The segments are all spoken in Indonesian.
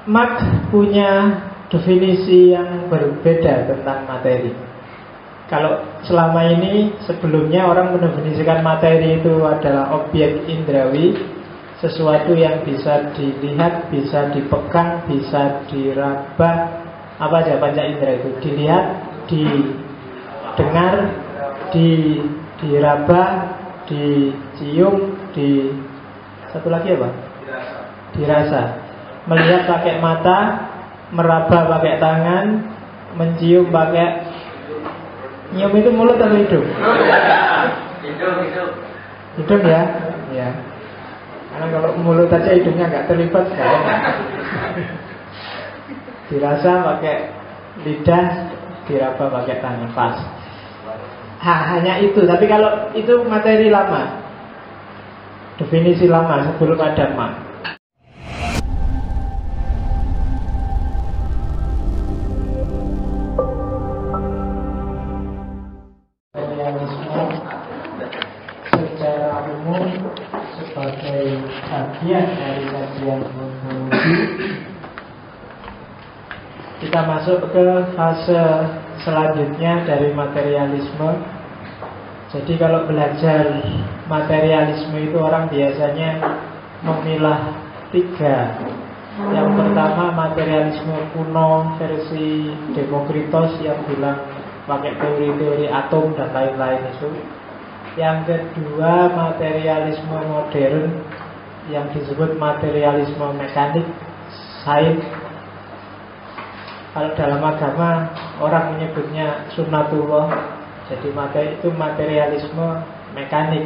Marx punya definisi yang berbeda tentang materi. Kalau selama ini sebelumnya orang mendefinisikan materi itu adalah objek indrawi, sesuatu yang bisa dilihat, bisa dipegang, bisa diraba, apa aja panca indera itu, dilihat, didengar, diraba, dicium, satu lagi apa? Dirasa. Melihat pakai mata, meraba pakai tangan, mencium pakai, nyium itu mulut atau hidung? Hidung ya? Ya. Karena kalau mulut aja hidungnya nggak terlibat kan? Dirasa pakai lidah, diraba pakai tangan, pas. Hanya itu. Tapi kalau itu materi lama, definisi lama sebelum ada Marx. Secara umum sebagai bagian dari kajian ontologi, kita masuk ke fase selanjutnya dari materialisme. Jadi kalau belajar materialisme itu orang biasanya memilah 3. Yang pertama materialisme kuno versi Demokritos yang bilang pakai teori-teori atom dan lain-lain itu. Yang kedua materialisme modern yang disebut materialisme mekanik, sains. Kalau dalam agama orang menyebutnya sunnatullah. Jadi itu materialisme mekanik.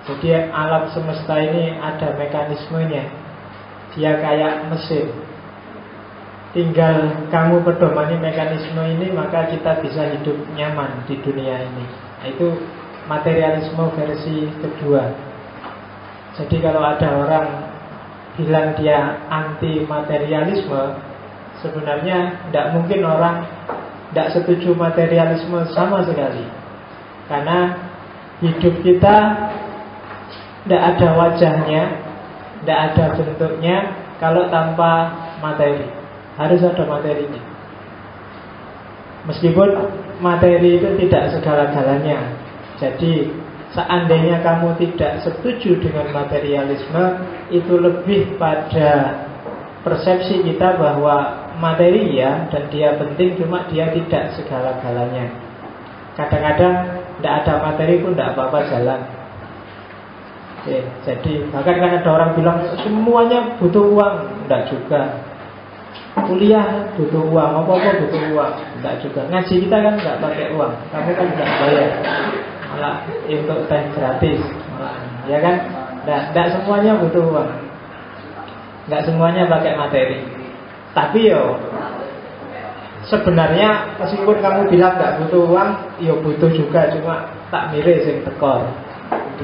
Jadi alam semesta ini ada mekanismenya. Dia kayak mesin. Tinggal kamu pedomani mekanisme ini, maka kita bisa hidup nyaman di dunia ini. Nah, itu materialisme versi kedua. Jadi kalau ada orang bilang dia anti materialisme, sebenarnya tidak mungkin orang tidak setuju materialisme sama sekali. Karena hidup kita tidak ada wajahnya, tidak ada bentuknya kalau tanpa materi. Harus ada materinya. Meskipun materi itu tidak segala-galanya. Jadi seandainya kamu tidak setuju dengan materialisme, itu lebih pada persepsi kita bahwa materi ya, dan dia penting, cuma dia tidak segala-galanya. Kadang-kadang tidak ada materi pun tidak apa-apa jalan. Oke, jadi bahkan kan ada orang bilang semuanya butuh uang, tidak juga. Kuliah butuh uang, apa-apa butuh uang, tidak juga. Ngaji kita kan tidak pakai uang, kamu kan tidak bayar, malah untuk teh gratis, ya kan? Tidak semuanya butuh uang, tidak semuanya pakai materi. Tapi yo sebenarnya meskipun kamu bilang nggak butuh uang, yo butuh juga, cuma takmire sing tekor.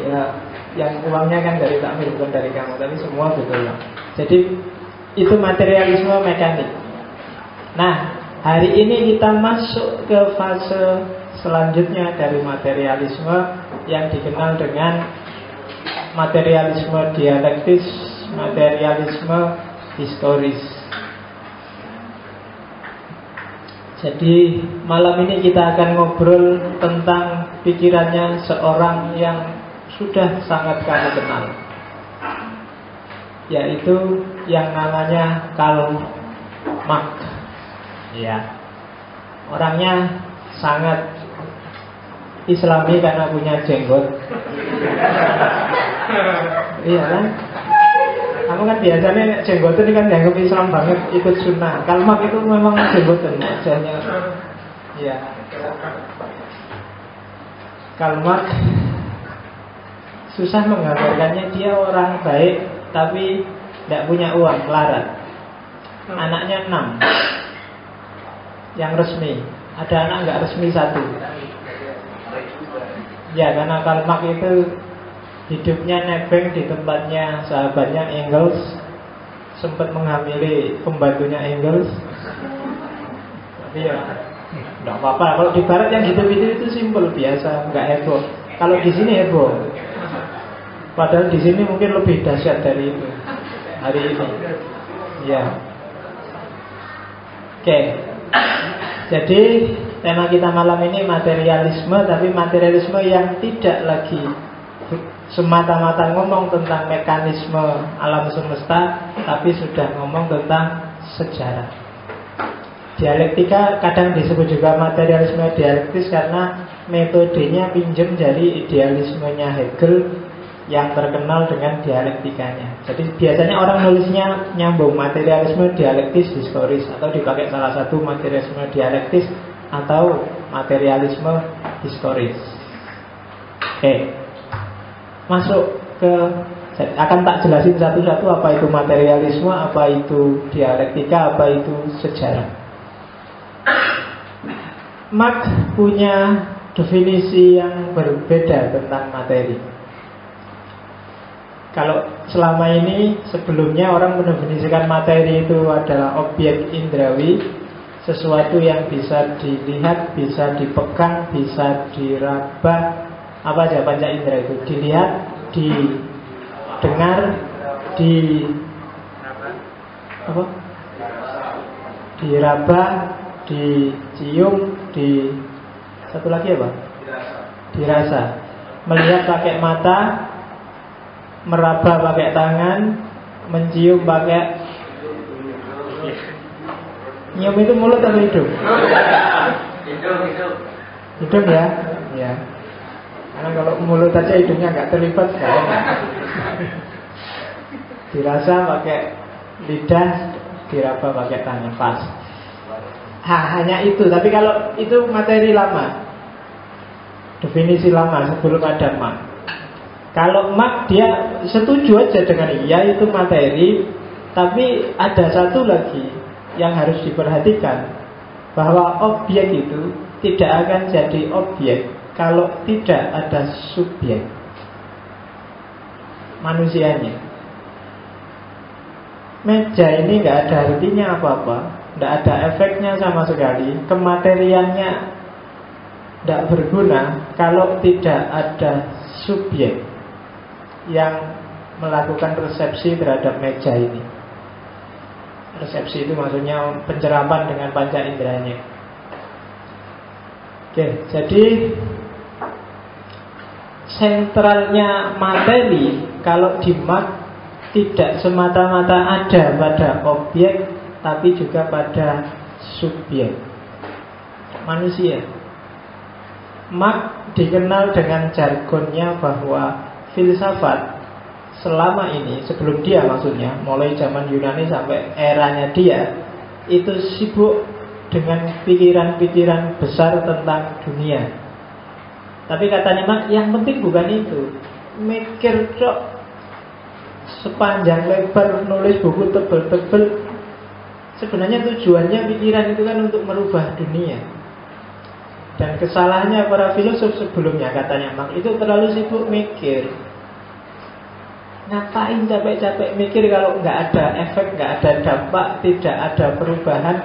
Ya, yang uangnya kan dari takmir bukan dari kamu, tapi semua butuh uang. Jadi itu materialisme mekanik. Nah, hari ini kita masuk ke fase selanjutnya dari materialisme yang dikenal dengan materialisme dialektis, materialisme historis. Jadi malam ini kita akan ngobrol tentang pikirannya seorang yang sudah sangat kamu kenal, yaitu yang namanya Karl Marx. Ya, orangnya sangat Islami karena punya jenggot. Iya kan? Kamu kan biasanya jenggotan ini kan dianggap Islam banget, ikut sunnah. Karl Marx itu memang jenggotan wajahnya. Iya. Karl Marx susah menggambarkannya. Dia orang baik tapi tidak punya uang, melarat. Anaknya 6 yang resmi, ada anak nggak resmi 1. Ya, karena Karl Marx itu hidupnya nebeng di tempatnya sahabatnya Engels, sempat menghamili pembantunya Engels. Tapi ya nggak apa-apa. Kalau di barat yang gitu-gitu itu simpel, biasa, nggak heboh. Kalau di sini heboh. Padahal di sini mungkin lebih dahsyat dari itu hari ini. Ya. Oke. Jadi tema kita malam ini materialisme, tapi materialisme yang tidak lagi semata-mata ngomong tentang mekanisme alam semesta, tapi sudah ngomong tentang sejarah. Dialektika kadang disebut juga materialisme dialektis karena metodenya pinjem dari idealismenya Hegel yang terkenal dengan dialektikanya. Jadi biasanya orang nulisnya nyambung materialisme dialektis historis, atau dipakai salah satu materialisme dialektis atau materialisme historis. Oke. Masuk ke, akan tak jelasin satu-satu apa itu materialisme, apa itu dialektika, apa itu sejarah. Marx punya definisi yang berbeda tentang materi. Kalau selama ini, sebelumnya orang mendefinisikan materi itu adalah objek indrawi, sesuatu yang bisa dilihat, bisa dipegang, bisa diraba. Apa aja panca indera itu? Dilihat, didengar, diraba, dicium, satu lagi apa? Dirasa. Melihat pakai mata, meraba pakai tangan, mencium pakai, nyium itu mulut atau hidung? Hidung ya? Ya. Karena kalau mulut aja hidungnya nggak terlibat kan? Dirasa pakai lidah, diraba pakai tangan, pas. Hanya itu. Tapi kalau itu materi lama, definisi lama sebelum ada Marx. Kalau Marx dia setuju aja dengan iya itu materi, tapi ada satu lagi yang harus diperhatikan, bahwa objek itu tidak akan jadi objek kalau tidak ada subjek manusianya. Meja ini nggak ada artinya apa-apa, nggak ada efeknya sama sekali, kemateriannya nggak berguna kalau tidak ada subjek yang melakukan resepsi terhadap meja ini. Resepsi itu maksudnya pencerapan dengan panca inderanya. Oke, jadi sentralnya materi kalau di Marx tidak semata-mata ada pada objek, tapi juga pada subjek manusia. Marx dikenal dengan jargonnya bahwa filsafat selama ini, sebelum dia maksudnya, mulai zaman Yunani sampai eranya dia, itu sibuk dengan pikiran-pikiran besar tentang dunia. Tapi katanya Marx, yang penting bukan itu. Mikir cok sepanjang lebar, nulis buku tebel-tebel, sebenarnya tujuannya pikiran itu kan untuk merubah dunia. Dan kesalahannya para filosof sebelumnya, katanya Marx, itu terlalu sibuk mikir. Ngapain capek-capek mikir kalau nggak ada efek, nggak ada dampak, tidak ada perubahan,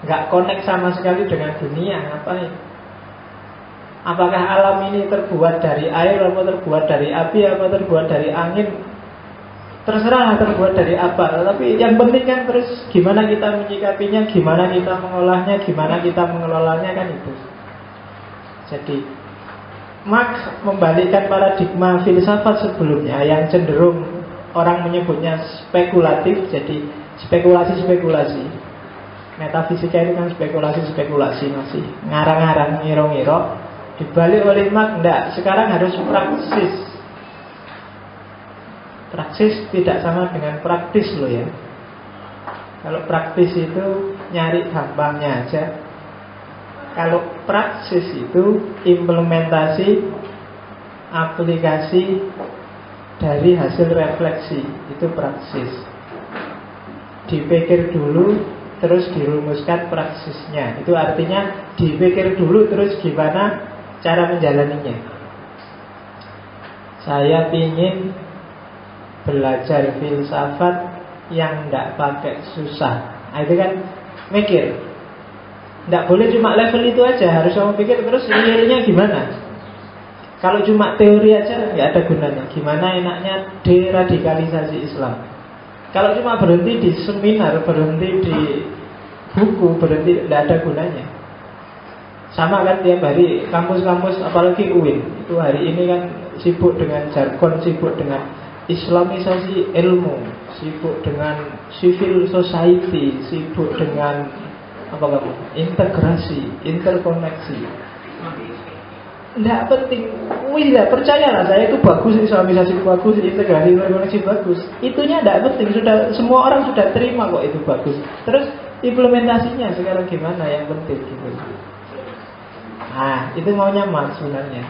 nggak connect sama sekali dengan dunia, ngapain? Apakah alam ini terbuat dari air, atau terbuat dari api, atau terbuat dari angin? Terserah terbuat dari apa. Tapi yang penting kan terus gimana kita menyikapinya, gimana kita mengolahnya, gimana kita mengelolanya, kan itu. Jadi Marx membalikkan paradigma filsafat sebelumnya yang cenderung orang menyebutnya spekulatif, jadi spekulasi-spekulasi. Metafisika itu kan spekulasi-spekulasi, masih ngarang-ngarang, ngiro-ngiro. Dibalik oleh Marx, enggak, sekarang harus praksis. Praksis tidak sama dengan praktis loh ya. Kalau praktis itu nyari gampangnya aja. Kalau praksis itu implementasi, aplikasi dari hasil refleksi, itu praksis. Dipikir dulu, terus dirumuskan praksisnya. Itu artinya dipikir dulu, terus gimana cara menjalaninya. Saya ingin belajar filsafat yang tidak pakai susah. Nah, itu kan mikir. Tidak boleh cuma level itu aja, harus kamu pikir terus realnya gimana. Kalau cuma teori aja nggak ada gunanya. Gimana enaknya deradikalisasi Islam. Kalau cuma berhenti di seminar, berhenti di buku berhenti, tidak ada gunanya. Sama kan tiap hari kampus-kampus, apalagi UIN itu hari ini kan sibuk dengan jargon, sibuk dengan islamisasi ilmu, sibuk dengan civil society, sibuk dengan apa kamu? Integrasi, interkoneksi. Tidak penting. Wih, tidak percayalah saya itu bagus, islamisasi itu bagus, integrasi, interkoneksi bagus. Itunya tidak penting. Sudah semua orang sudah terima kok itu bagus. Terus implementasinya sekarang gimana yang penting gitu. Nah, itu maunya Marx sebenarnya.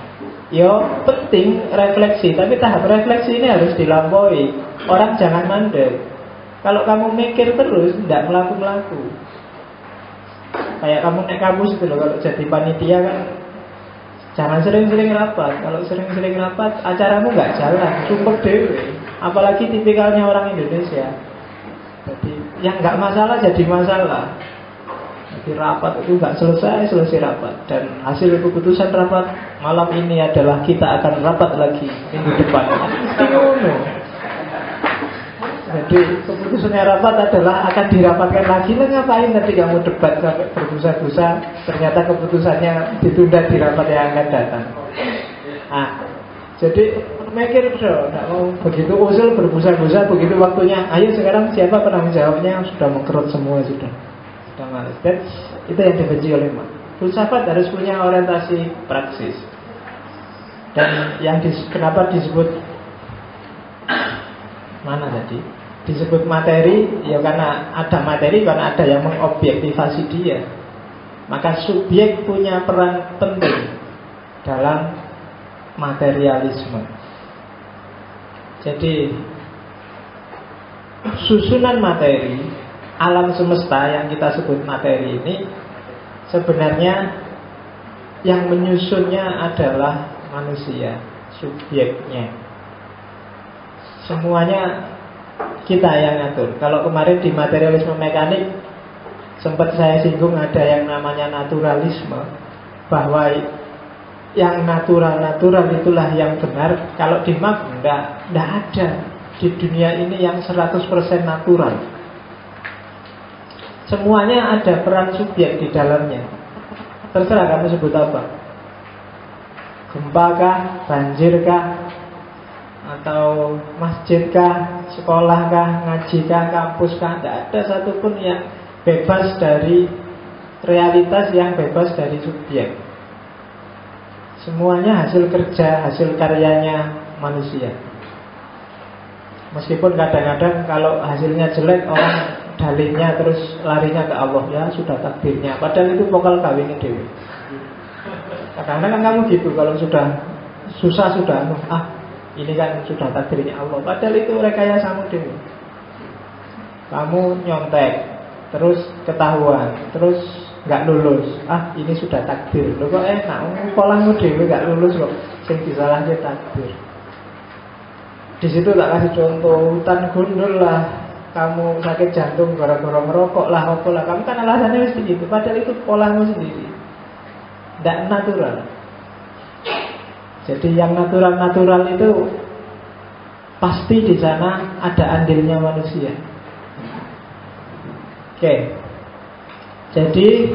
Yo, penting refleksi, tapi tahap refleksi ini harus dilampaui. Orang jangan mandek. Kalau kamu mikir terus, tidak melaku-melaku. Kayak kamu naik kampus itu loh, kalau jadi panitia kan jangan sering-sering rapat. Kalau sering-sering rapat, acaramu nggak jalan, cukup dewe. Apalagi tipikalnya orang Indonesia. Jadi yang nggak masalah jadi masalah. Jadi rapat itu nggak selesai rapat. Dan hasil keputusan rapat malam ini adalah kita akan rapat lagi minggu depan. Jadi keputusannya rapat adalah akan dirapatkan lagi. Lah ngapain tadi kamu debat sampai berbusa-busa, ternyata keputusannya ditunda di rapat yang akan datang. Nah, jadi mikir dong, nggak mau begitu usul berbusa-busa, begitu waktunya. Ayo sekarang siapa penanggung jawabnya? Sudah mengkerut semua sudah males. Dan itu yang dibenci oleh Marx. Filsafat harus punya orientasi praksis. Dan yang kenapa disebut mana tadi? Disebut materi, ya karena ada materi, karena ada yang mengobjektivasi dia. Maka subjek punya peran penting dalam materialisme. Jadi susunan materi, alam semesta yang kita sebut materi ini, sebenarnya yang menyusunnya adalah manusia, subjeknya. Semuanya kita yang ngatur. Kalau kemarin di materialisme mekanik sempat saya singgung ada yang namanya naturalisme, bahwa yang natural itulah yang benar. Kalau di Marx enggak ada di dunia ini yang 100% natural. Semuanya ada peran subjek di dalamnya. Terserah kamu sebut apa, gempa kah, banjir kah, atau masjid kah, sekolah kah, ngaji kah, kampus kah. Tidak ada satupun yang bebas dari realitas, yang bebas dari subjek. Semuanya hasil kerja, hasil karyanya manusia. Meskipun kadang-kadang kalau hasilnya jelek, orang dalihnya terus larinya ke Allah, ya sudah takdirnya. Padahal itu vokal kawinnya dewi. Kadang-kadang kan kamu gitu, kalau sudah susah sudah ini kan sudah takdirnya Allah. Padahal itu rekayasamu dewi. Kamu nyontek, terus ketahuan, terus nggak lulus. Ini sudah takdir. Loh kok enak, polangmu dewi nggak lulus kok, sing disalahnya takdir. Di situ tak kasih contoh, hutan gundul lah, kamu sakit jantung gara-gara merokok lah, apa lah. Kamu kan alasannya mesti gitu. Padahal itu polamu sendiri, tidak natural. Jadi yang natural itu pasti di sana ada andilnya manusia. Oke. Jadi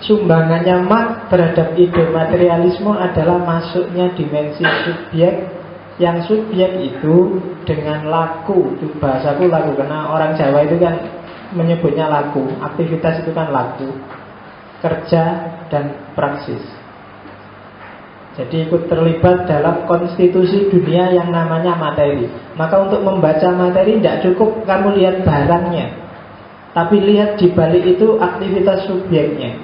sumbangannya Marx terhadap ide materialisme adalah masuknya dimensi subjek. Yang subjek itu dengan laku, itu bahasaku laku, karena orang Jawa itu kan menyebutnya laku. Aktivitas itu kan laku, kerja dan praksis. Jadi ikut terlibat dalam konstitusi dunia yang namanya materi. Maka untuk membaca materi tidak cukup kamu lihat barangnya, tapi lihat di balik itu aktivitas subjeknya.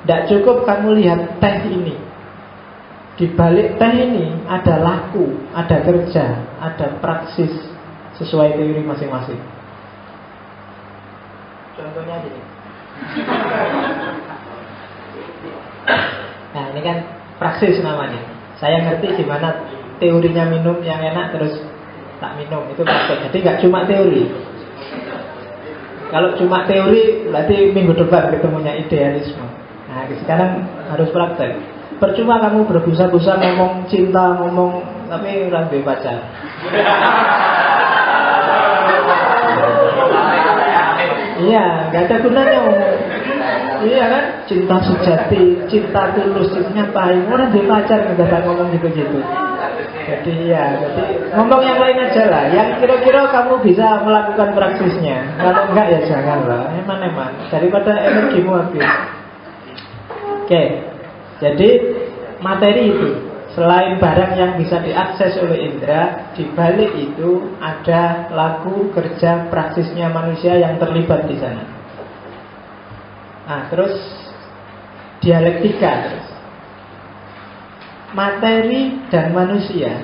Tidak cukup kamu lihat teh ini. Di balik teh ini ada laku, ada kerja, ada praksis sesuai teori masing-masing. Contohnya gini. Nah ini kan praksis namanya. Saya ngerti gimana teorinya minum yang enak terus tak minum, itu praktek. Jadi nggak cuma teori. Kalau cuma teori berarti minggu depan ketemunya idealisme. Nah sekarang harus praktek. Percuma kamu berbusa-busa ngomong cinta, ngomong tapi ora duwe pacar. Iya, nggak ada gunanya ngomong. Iya kan, cinta sejati, cinta tulus, ngapain? Orang dia pacar nggak ngomong gitu-gitu. Jadi ngomong yang lain aja lah. Yang kira-kira kamu bisa melakukan praksisnya. Kalau enggak ya janganlah. Eman-eman. Daripada energimu habis. Oke. Jadi materi itu, selain barang yang bisa diakses oleh indera, di balik itu ada laku kerja praksisnya manusia yang terlibat di sana. Nah, terus dialektika. Materi dan manusia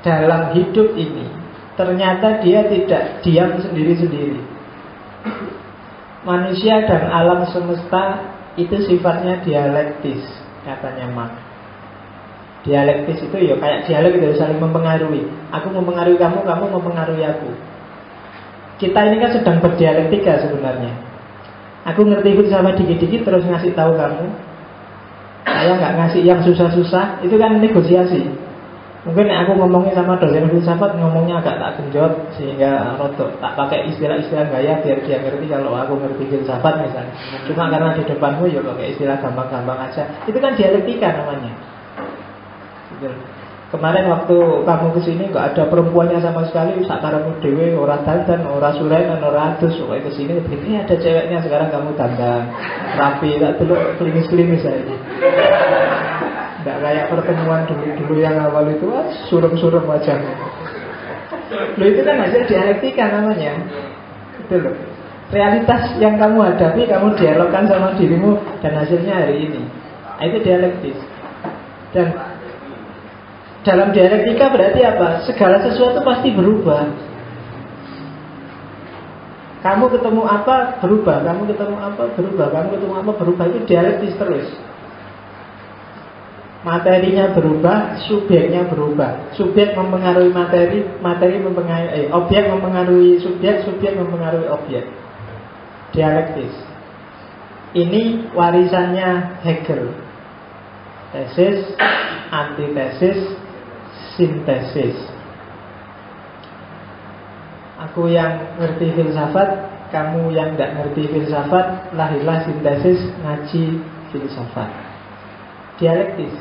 dalam hidup ini ternyata dia tidak diam sendiri-sendiri. Manusia dan alam semesta itu sifatnya dialektis, katanya Marx. Dialektis itu ya kayak dialog itu saling mempengaruhi. Aku mempengaruhi kamu, kamu mempengaruhi aku. Kita ini kan sedang berdialektika sebenarnya. Aku ngerti filsafat dikit-dikit terus ngasih tahu kamu. Saya nggak ngasih yang susah-susah. Itu kan negosiasi. Mungkin aku ngomongin sama dosen filsafat, ngomongnya agak tak genjot sehingga rotok, tak pakai istilah-istilah gaya biar dia ngerti kalau aku ngerti filsafat misalnya. Cuma karena di depanmu ya pakai istilah gampang-gampang aja. Itu kan dialektika namanya. Gitu. Kemarin waktu kamu kesini nggak ada perempuannya sama sekali, sakaramu dewe, orang dandan, orang suleman, orang adus, pokoknya kesini begini ada ceweknya, sekarang kamu dandan rapi, tak dulu klimis-klimis aja. Nggak kayak pertemuan dulu yang awal itu, suram-suram wajahnya. Loh itu kan hasil dialektika namanya. Itu loh. Realitas yang kamu hadapi, kamu dialogkan sama dirimu, dan hasilnya hari ini. Nah, itu dialektis. Dan dalam dialektika berarti apa? Segala sesuatu pasti berubah. Kamu ketemu apa, berubah. Kamu ketemu apa, berubah. Kamu ketemu apa, berubah. Itu dialektis terus. Materinya berubah, subjeknya berubah. Subjek mempengaruhi materi, materi mempengaruhi objek mempengaruhi subjek, subjek mempengaruhi objek. Dialektis. Ini warisannya Hegel. Tesis, antitesis, sintesis. Aku yang ngerti filsafat, kamu yang gak ngerti filsafat, lahirlah sintesis, ngaji filsafat. Dialektis,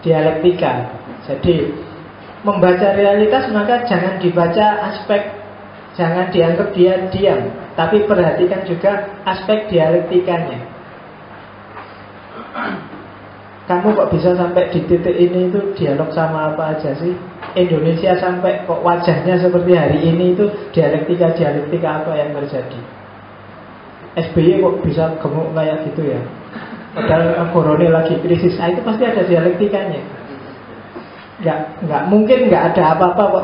dialektika. Jadi membaca realitas maka jangan dibaca aspek, jangan dianggap dia diam, tapi perhatikan juga aspek dialektikanya. Kamu kok bisa sampai di titik ini itu dialog sama apa aja sih? Indonesia sampai kok wajahnya seperti hari ini itu dialektika apa yang terjadi? SBY kok bisa gemuk kayak gitu ya? Padahal korone lagi krisis, itu pasti ada dialektikanya. Nggak mungkin nggak ada apa-apa kok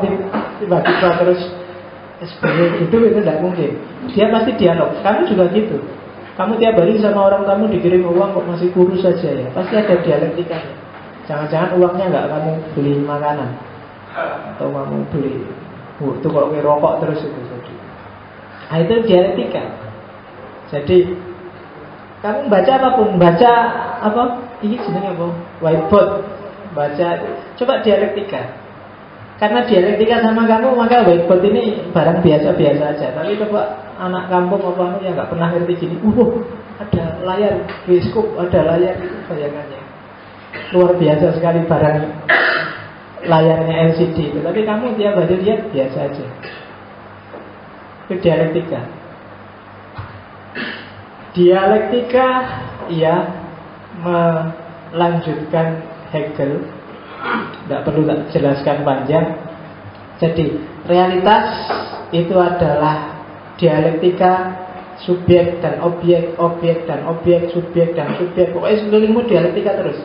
tiba-tiba terus SBY itu nggak mungkin. Dia pasti dialog. Kamu juga gitu. Kamu tiap hari sama orang kamu dikirim uang kok masih kurus saja ya. Pasti ada dialektikanya. Jangan-jangan uangnya nggak kamu beli makanan atau kamu beli itu kok rokok terus itu. Nah itu dialektika. Jadi kamu baca apapun, baca apa? Ini sebenarnya apa? Whiteboard. Baca, coba dialektika. Karena dialektika sama kamu, maka whiteboard ini barang biasa-biasa aja. Tapi coba anak kampung apa yang nggak pernah ngerti gini, ada layar bioskop, ada layar itu bayangannya luar biasa sekali barang layarnya LCD itu. Tapi kamu tiap hari lihat biasa aja. Itu dialektika. Dialektika ia melanjutkan Hegel. Tidak perlu tak jelaskan panjang. Jadi realitas itu adalah dialektika subjek dan objek, objek dan objek, subjek dan subjek. Pokoknya sekelilingmu dialektika terus.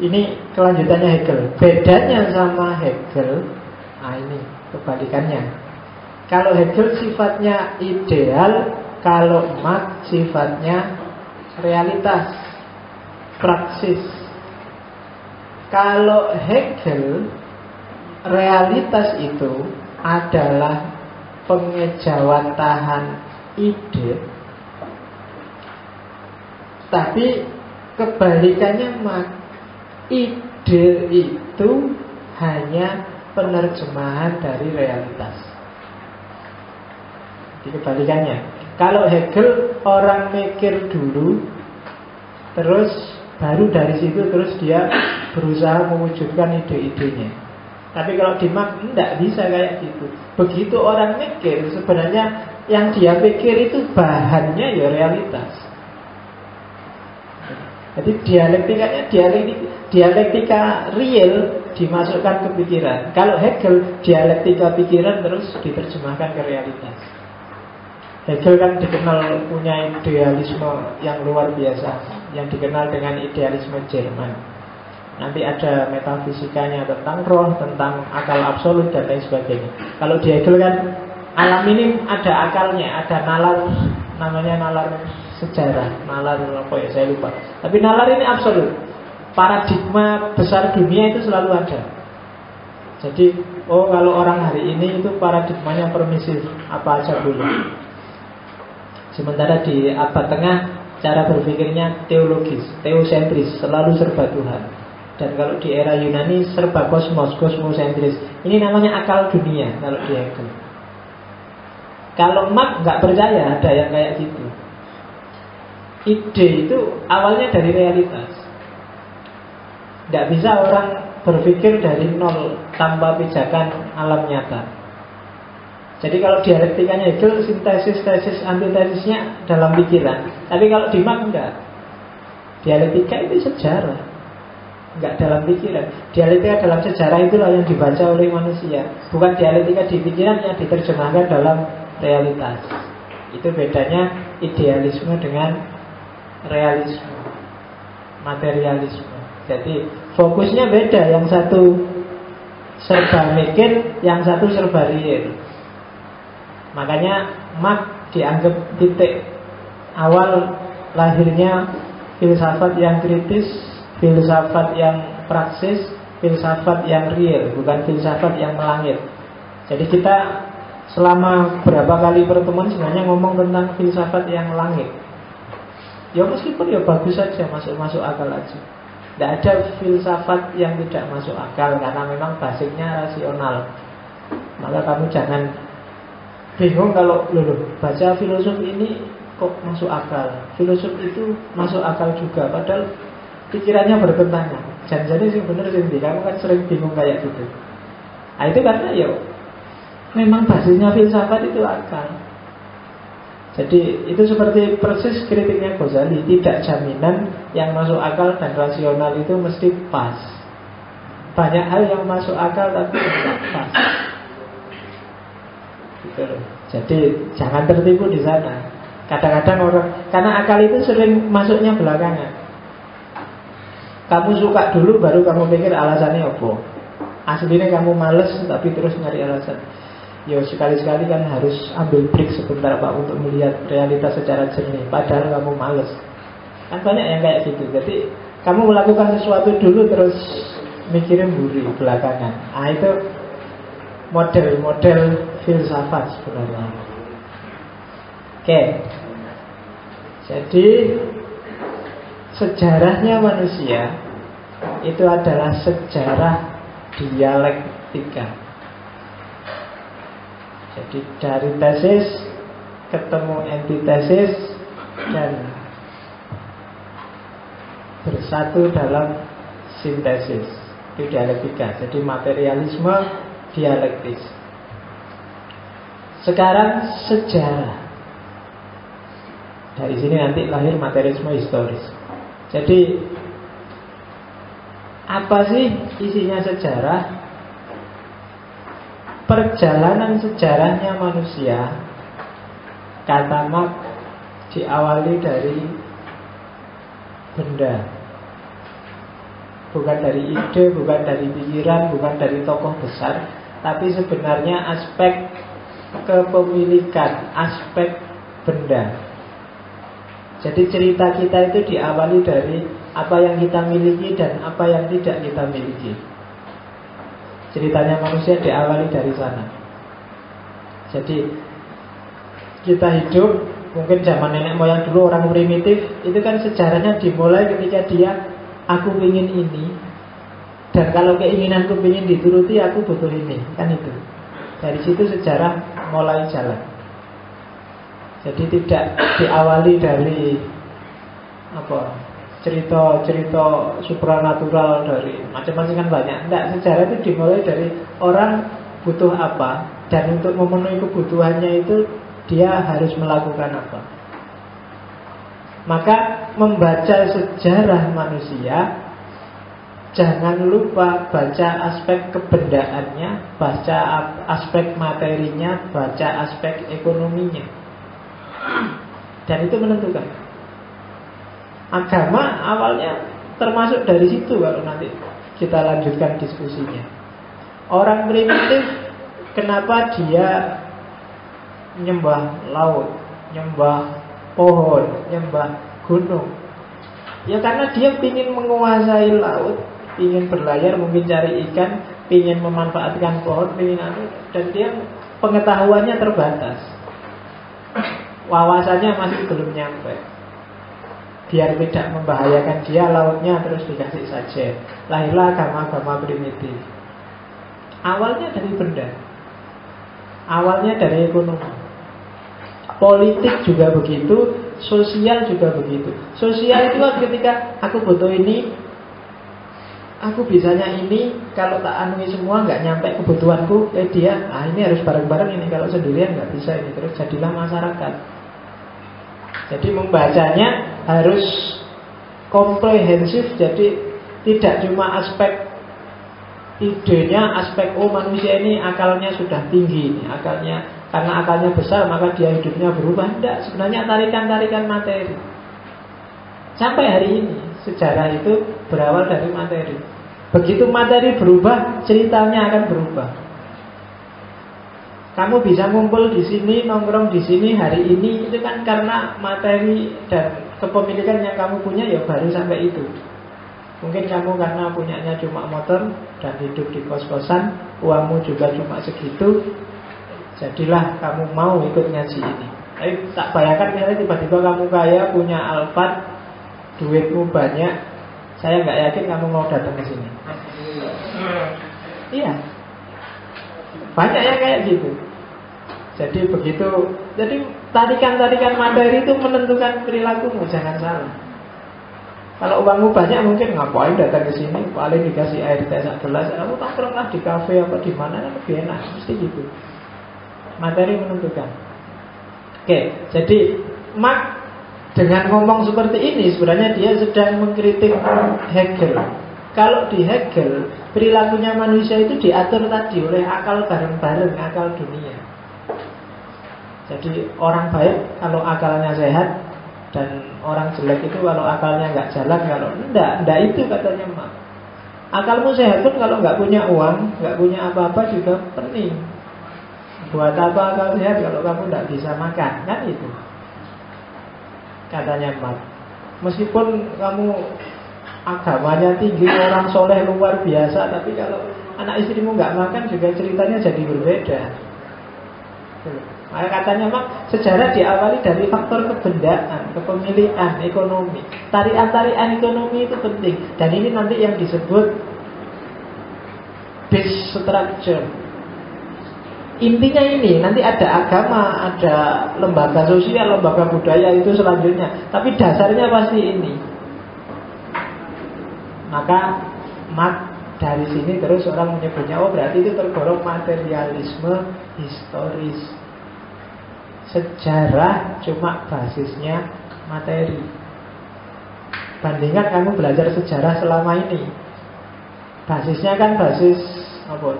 Ini kelanjutannya Hegel. Bedanya sama Hegel, nah ini kebalikannya. Kalau Hegel sifatnya ideal, kalau Marx sifatnya realitas, praksis. Kalau Hegel, realitas itu adalah pengejawantahan ide. Tapi kebalikannya ide itu hanya penerjemahan dari realitas. Dikebalikannya. Kalau Hegel orang mikir dulu, terus baru dari situ terus dia berusaha mewujudkan ide-idenya. Tapi kalau di Marx tidak bisa kayak gitu. Begitu orang mikir, sebenarnya yang dia pikir itu bahannya ya realitas. Jadi dialektika real dimasukkan ke pikiran. Kalau Hegel, dialektika pikiran terus diterjemahkan ke realitas. Hegel kan dikenal punya idealisme yang luar biasa, yang dikenal dengan idealisme Jerman. Nanti ada metafisikanya tentang roh, tentang akal absolut dan lain sebagainya. Kalau di Hegel kan alam ini ada akalnya, ada nalar, namanya nalar sejarah, nalar apa ya saya lupa. Tapi nalar ini absolut. Paradigma besar dunia itu selalu ada. Jadi, kalau orang hari ini itu paradigmanya permisif, apa aja boleh. Sementara di abad tengah cara berpikirnya teologis, teosentris, selalu serba Tuhan. Dan kalau di era Yunani serba kosmos, kosmosentris. Ini namanya akal dunia kalau di Hegel. Kalau Marx nggak percaya ada yang kayak gitu. Ide itu awalnya dari realitas. Tidak bisa orang berpikir dari nol tanpa pijakan alam nyata. Jadi kalau dialektikanya Hegel, sintesis, tesis, antitesisnya dalam pikiran. Tapi kalau di Marx enggak. Dialektika itu sejarah, enggak dalam pikiran. Dialektika dalam sejarah itulah yang dibaca oleh manusia. Bukan dialektika di pikiran yang diterjemahkan dalam realitas. Itu bedanya idealisme dengan realisme, materialisme. Jadi fokusnya beda. Yang satu serba mikir, yang satu serba real. Makanya Marx dianggap titik awal lahirnya filsafat yang kritis, filsafat yang praksis, filsafat yang real, bukan filsafat yang melangit. Jadi kita selama berapa kali pertemuan sebenarnya ngomong tentang filsafat yang langit. Ya meskipun ya bagus saja, masuk akal aja. Tidak ada filsafat yang tidak masuk akal, karena memang basicnya rasional. Maka kamu jangan bingung kalau baca filosof ini kok masuk akal, filosof itu masuk akal juga, padahal pikirannya bertentangan. Jangan-jangan sih bener sih, kamu kan sering bingung kayak gitu. Nah itu karena ya memang basisnya filsafat itu akal. Jadi itu seperti persis kritiknya Ghazali, tidak jaminan yang masuk akal dan rasional itu mesti pas. Banyak hal yang masuk akal tapi tidak pas. Gitu. Jadi jangan tertipu di sana. Kadang-kadang orang, karena akal itu sering masuknya belakangan. Kamu suka dulu baru kamu pikir alasannya apa. Aslinya kamu males tapi terus nyari alasan. Ya sekali-sekali kan harus ambil break sebentar Pak untuk melihat realitas secara jernih. Padahal kamu males. Kan banyak yang kayak gitu. Jadi kamu melakukan sesuatu dulu terus mikirin buri belakangan. Ah itu model filsafat sebenarnya. Oke. Jadi sejarahnya manusia itu adalah sejarah dialektika. Jadi dari tesis ketemu antitesis dan bersatu dalam sintesis. Itu dialektika. Jadi materialisme dialektis. Sekarang sejarah. Dari sini nanti lahir materialisme historis. Jadi apa sih isinya sejarah? Perjalanan sejarahnya manusia, kata Marx, diawali dari benda. Bukan dari ide, bukan dari pikiran, bukan dari tokoh besar, tapi sebenarnya aspek kepemilikan, aspek benda. Jadi cerita kita itu diawali dari apa yang kita miliki dan apa yang tidak kita miliki. Ceritanya manusia diawali dari sana. Jadi kita hidup, mungkin zaman nenek moyang dulu orang primitif, itu kan sejarahnya dimulai ketika dia, aku ingin ini, dan kalau keinginanku ingin dituruti, aku butuh ini. Kan itu. Dari situ sejarah mulai jalan. Jadi tidak diawali dari cerita-cerita supranatural dari macam-macam kan banyak. Enggak, sejarah itu dimulai dari orang butuh apa, dan untuk memenuhi kebutuhannya itu dia harus melakukan apa. Maka membaca sejarah manusia, jangan lupa baca aspek kebendaannya, baca aspek materinya, baca aspek ekonominya. Dan itu menentukan. Agama awalnya termasuk dari situ kalau nanti kita lanjutkan diskusinya. Orang primitif, kenapa dia nyembah laut, nyembah pohon, nyembah gunung? Ya karena dia ingin menguasai laut, ingin berlayar, mungkin cari ikan, ingin memanfaatkan pohon, dan dia pengetahuannya terbatas, wawasannya masih belum nyampe. Biar tidak membahayakan dia, lautnya terus dikasih saja. Lahirlah agama-agama primitif. Awalnya dari benda, awalnya dari ekonomi. Politik juga begitu, sosial juga begitu. Sosial itu ketika aku butuh ini, aku bisanya ini, kalau tak anui semua nggak nyampe kebutuhanku, dia, ini harus bareng-bareng ini, kalau sendirian nggak bisa ini, terus jadilah masyarakat. Jadi membacanya harus komprehensif, jadi tidak cuma aspek idenya, aspek manusia ini akalnya sudah tinggi, ini akalnya, karena akalnya besar maka dia hidupnya berubah. Tidak, sebenarnya tarikan-tarikan materi. Sampai hari ini sejarah itu berawal dari materi. Begitu materi berubah, ceritanya akan berubah. Kamu bisa ngumpul di sini, nongkrong di sini hari ini, itu kan karena materi dan kepemilikan yang kamu punya ya baru sampai itu. Mungkin kamu karena punyanya cuma motor dan hidup di kos-kosan, uangmu juga cuma segitu, jadilah kamu mau ikut ngaji ini. Tapi tak bayangkan misalnya tiba-tiba kamu kaya, punya Alphard, duitmu banyak, saya nggak yakin kamu mau datang ke sini. Iya. Banyak yang kayak gitu. Jadi begitu. Jadi tarikan-tarikan materi itu menentukan perilakumu, jangan salah. Kalau uangmu banyak mungkin ngapain datang ke sini, paling dikasih air teh sak gelas, kamu tongkronglah di kafe apa di mana, lebih enak, mesti gitu. Materi menentukan. Oke, jadi Marx dengan ngomong seperti ini sebenarnya dia sedang mengkritik Hegel. Kalau di Hegel, perilakunya manusia itu diatur tadi oleh akal bareng-bareng, akal dunia. Jadi orang baik kalau akalnya sehat, dan orang jelek itu kalau akalnya nggak jalan, kalau enggak itu katanya Marx. Akalmu sehat pun kalau nggak punya uang, nggak punya apa-apa juga pening. Buat apa akal sehat kalau kamu nggak bisa makan, kan itu katanya Marx. Meskipun kamu agamanya tinggi, orang soleh luar biasa, tapi kalau anak istrimu nggak makan juga ceritanya jadi berbeda. Maka katanya Marx, sejarah diawali dari faktor kebendaan, kepemilikan, ekonomi. Tarian-tarian ekonomi itu penting. Dan ini nanti yang disebut base structure. Intinya ini, nanti ada agama, ada lembaga sosial, lembaga budaya itu selanjutnya. Tapi dasarnya pasti ini. Maka dari sini terus orang menyebutnya, berarti itu tergolong materialisme historis. Sejarah cuma basisnya materi. Bandingkan kamu belajar sejarah selama ini, basisnya kan basis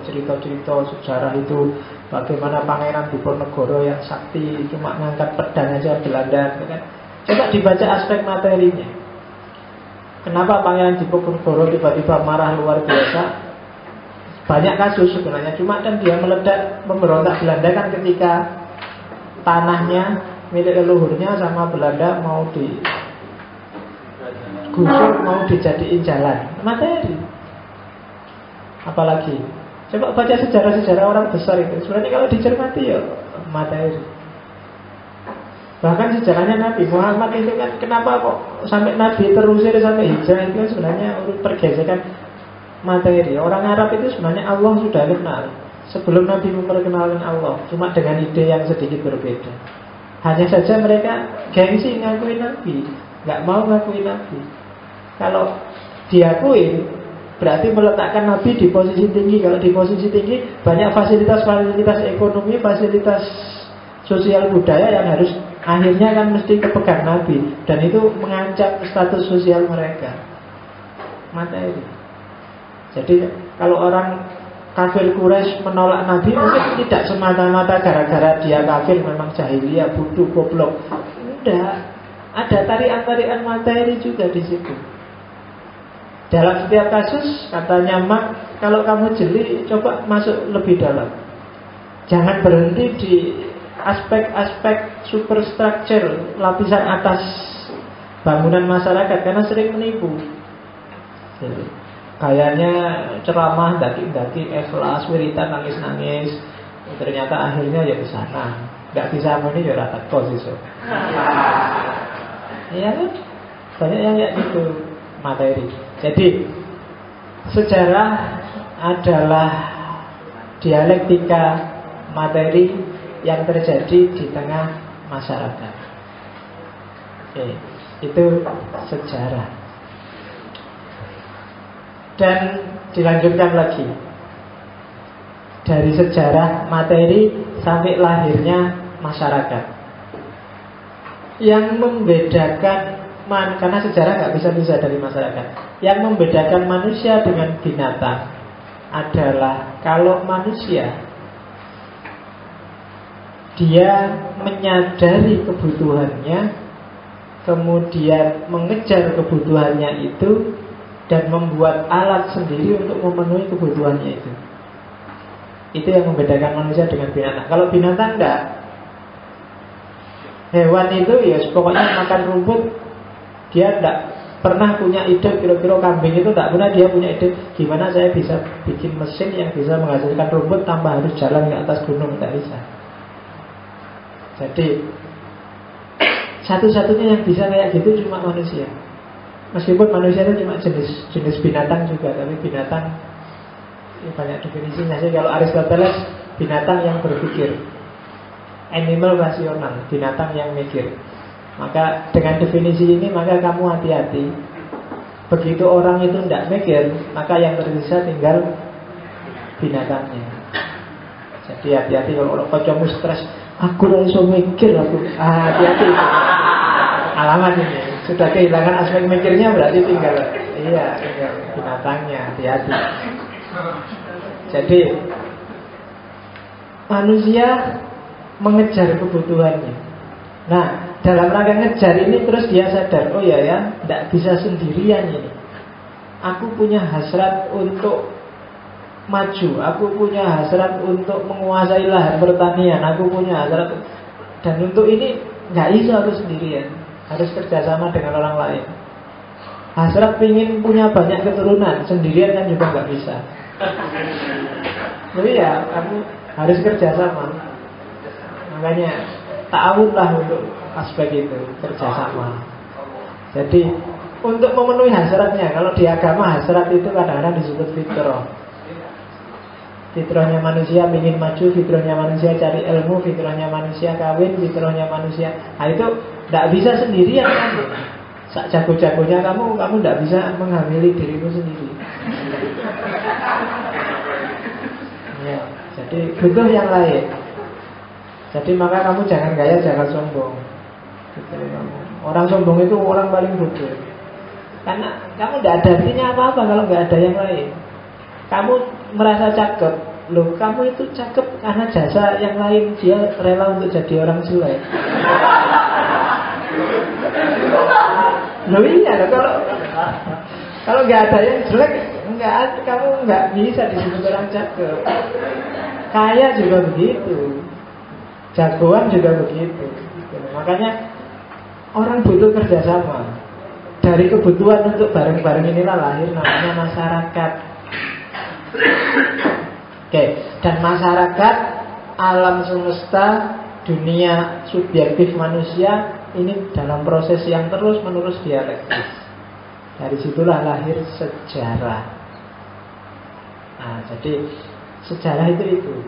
cerita-cerita sejarah itu, bagaimana Pangeran Diponegoro yang sakti cuma ngangkat pedang aja Belanda, kan? Coba dibaca aspek materinya. Kenapa Pangeran Diponegoro tiba-tiba marah luar biasa? Banyak kasus sebenarnya, cuma kan dia meledak memberontak Belanda kan ketika tanahnya milik leluhurnya sama Belanda mau digusur, mau dijadiin jalan. Materi. Apalagi coba baca sejarah-sejarah orang besar itu, sebenarnya kalau dicermati ya materi. Bahkan sejarahnya Nabi Muhammad itu kan, kenapa kok sampai Nabi terusir sampai hijrah, itu kan sebenarnya pergesekan materi. Orang Arab itu sebenarnya Allah sudah kenal sebelum Nabi memperkenalkan Allah, cuma dengan ide yang sedikit berbeda. Hanya saja mereka gengsi ngakuin Nabi, nggak mau ngakuin Nabi. Kalau diakuin berarti meletakkan Nabi di posisi tinggi. Kalau di posisi tinggi banyak fasilitas-fasilitas ekonomi, fasilitas sosial budaya yang harus akhirnya kan mesti kepegang Nabi. Dan itu mengancam status sosial mereka. Materi. Jadi kalau orang kafir Quraisy menolak Nabi mungkin tidak semata-mata gara-gara dia kafir, memang jahiliyah, bodoh, goblok. Tidak. Ada tarian-tarian materi juga di situ. Dalam setiap kasus, katanya Mak, kalau kamu jeli, coba masuk lebih dalam. Jangan berhenti di aspek-aspek superstructure, lapisan atas bangunan masyarakat, karena sering menipu. Jadi, kayaknya ceramah, daki-daki, ikhlas, wiritan, nangis-nangis, ternyata akhirnya ya ke sana. Gak bisa ini ya rata kos itu. Iya kan? Banyak yang kayak gitu materi. Jadi sejarah adalah dialektika materi yang terjadi di tengah masyarakat. Oke, itu sejarah. Dan dilanjutkan lagi dari sejarah materi sampai lahirnya masyarakat. Yang membedakan karena sejarah nggak bisa dari masyarakat. Yang membedakan manusia dengan binatang adalah kalau manusia dia menyadari kebutuhannya, kemudian mengejar kebutuhannya itu dan membuat alat sendiri untuk memenuhi kebutuhannya itu. Itu yang membedakan manusia dengan binatang. Kalau binatang enggak. Hewan itu ya pokoknya makan rumput. Dia tidak pernah punya ide kira-kira kambing itu tidak pernah dia punya ide gimana saya bisa bikin mesin yang bisa menghasilkan rumput tanpa harus jalan ke atas gunung, tidak bisa. Jadi satu-satunya yang bisa kayak gitu cuma manusia. Meskipun manusia itu cuma jenis binatang juga, tapi binatang ya banyak definisinya. Jadi kalau Aristoteles binatang yang berpikir, animal rasional, binatang yang mikir. Maka dengan definisi ini maka kamu hati-hati. Begitu orang itu tidak mikir, maka yang tersisa tinggal binatangnya. Jadi hati-hati kalau kamu stres, aku tidak bisa mikir aku. Hati-hati. Alamat ini sudah kehilangan aspek mikirnya berarti tinggal binatangnya. Hati-hati. Jadi manusia mengejar kebutuhannya. Nah, dalam rangka ngejar ini terus dia sadar, oh ya, tidak bisa sendirian ini. Aku punya hasrat untuk maju, aku punya hasrat untuk menguasai lahan pertanian, aku punya hasrat, dan untuk ini nggak bisa aku sendirian, harus kerjasama dengan orang lain. Hasrat pingin punya banyak keturunan, sendirian kan juga nggak bisa. Jadi ya, kamu harus kerjasama. Makanya ta'awunlah untuk aspek itu, kerjasama. Jadi untuk memenuhi hasratnya, kalau di agama hasrat itu kadang-kadang disebut fitrah. Fitrahnya manusia ingin maju, fitrahnya manusia cari ilmu, fitrahnya manusia kawin, fitrahnya manusia. Nah itu tidak bisa sendirian kan? Sak jago-jagonya kamu tidak bisa menghamili dirimu sendiri. Ya, jadi butuh yang lain. Jadi maka kamu jangan gaya, jangan sombong. Orang sombong itu orang paling bodoh. Karena kamu tidak ada artinya apa-apa kalau nggak ada yang lain. Kamu merasa cakep, loh kamu itu cakep karena jasa yang lain. Dia rela untuk jadi orang jelek. Loh iya, kalau nggak ada yang jelek, kamu nggak bisa disebut orang cakep. Kaya juga begitu. Jagoan juga begitu. Makanya orang butuh kerjasama. Dari kebutuhan untuk bareng-bareng inilah lahir namanya masyarakat. Oke, dan masyarakat, alam semesta, dunia subjektif manusia ini dalam proses yang terus-menerus dialektis. Dari situlah lahir sejarah. Nah, jadi sejarah itu.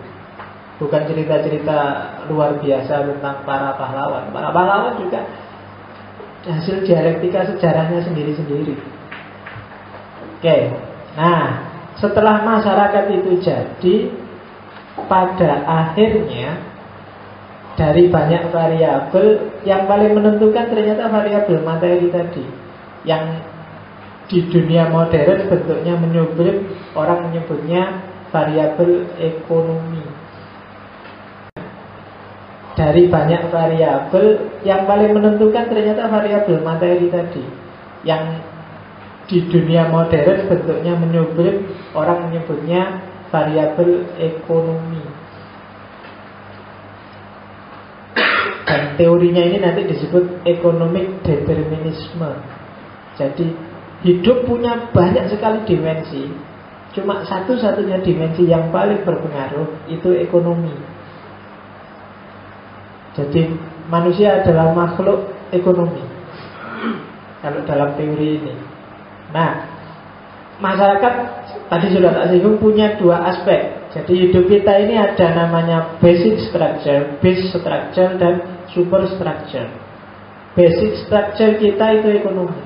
Bukan cerita-cerita luar biasa tentang para pahlawan. Para pahlawan juga hasil dialektika sejarahnya sendiri-sendiri. Oke. Nah, setelah masyarakat itu jadi, pada akhirnya dari banyak variabel, yang paling menentukan ternyata variabel materi tadi, yang di dunia modern bentuknya menyublim, orang menyebutnya variabel ekonomi. Dari banyak variabel, yang paling menentukan ternyata variabel materi tadi, yang di dunia modern bentuknya menyublim, orang menyebutnya variabel ekonomi. Dan teorinya ini nanti disebut economic determinisme. Jadi hidup punya banyak sekali dimensi, cuma satu-satunya dimensi yang paling berpengaruh itu ekonomi. Jadi manusia adalah makhluk ekonomi kalau dalam teori ini. Nah, masyarakat tadi sudah tak singgung punya dua aspek. Jadi hidup kita ini ada namanya basic structure, base structure, dan superstructure. Basic structure kita itu ekonomi.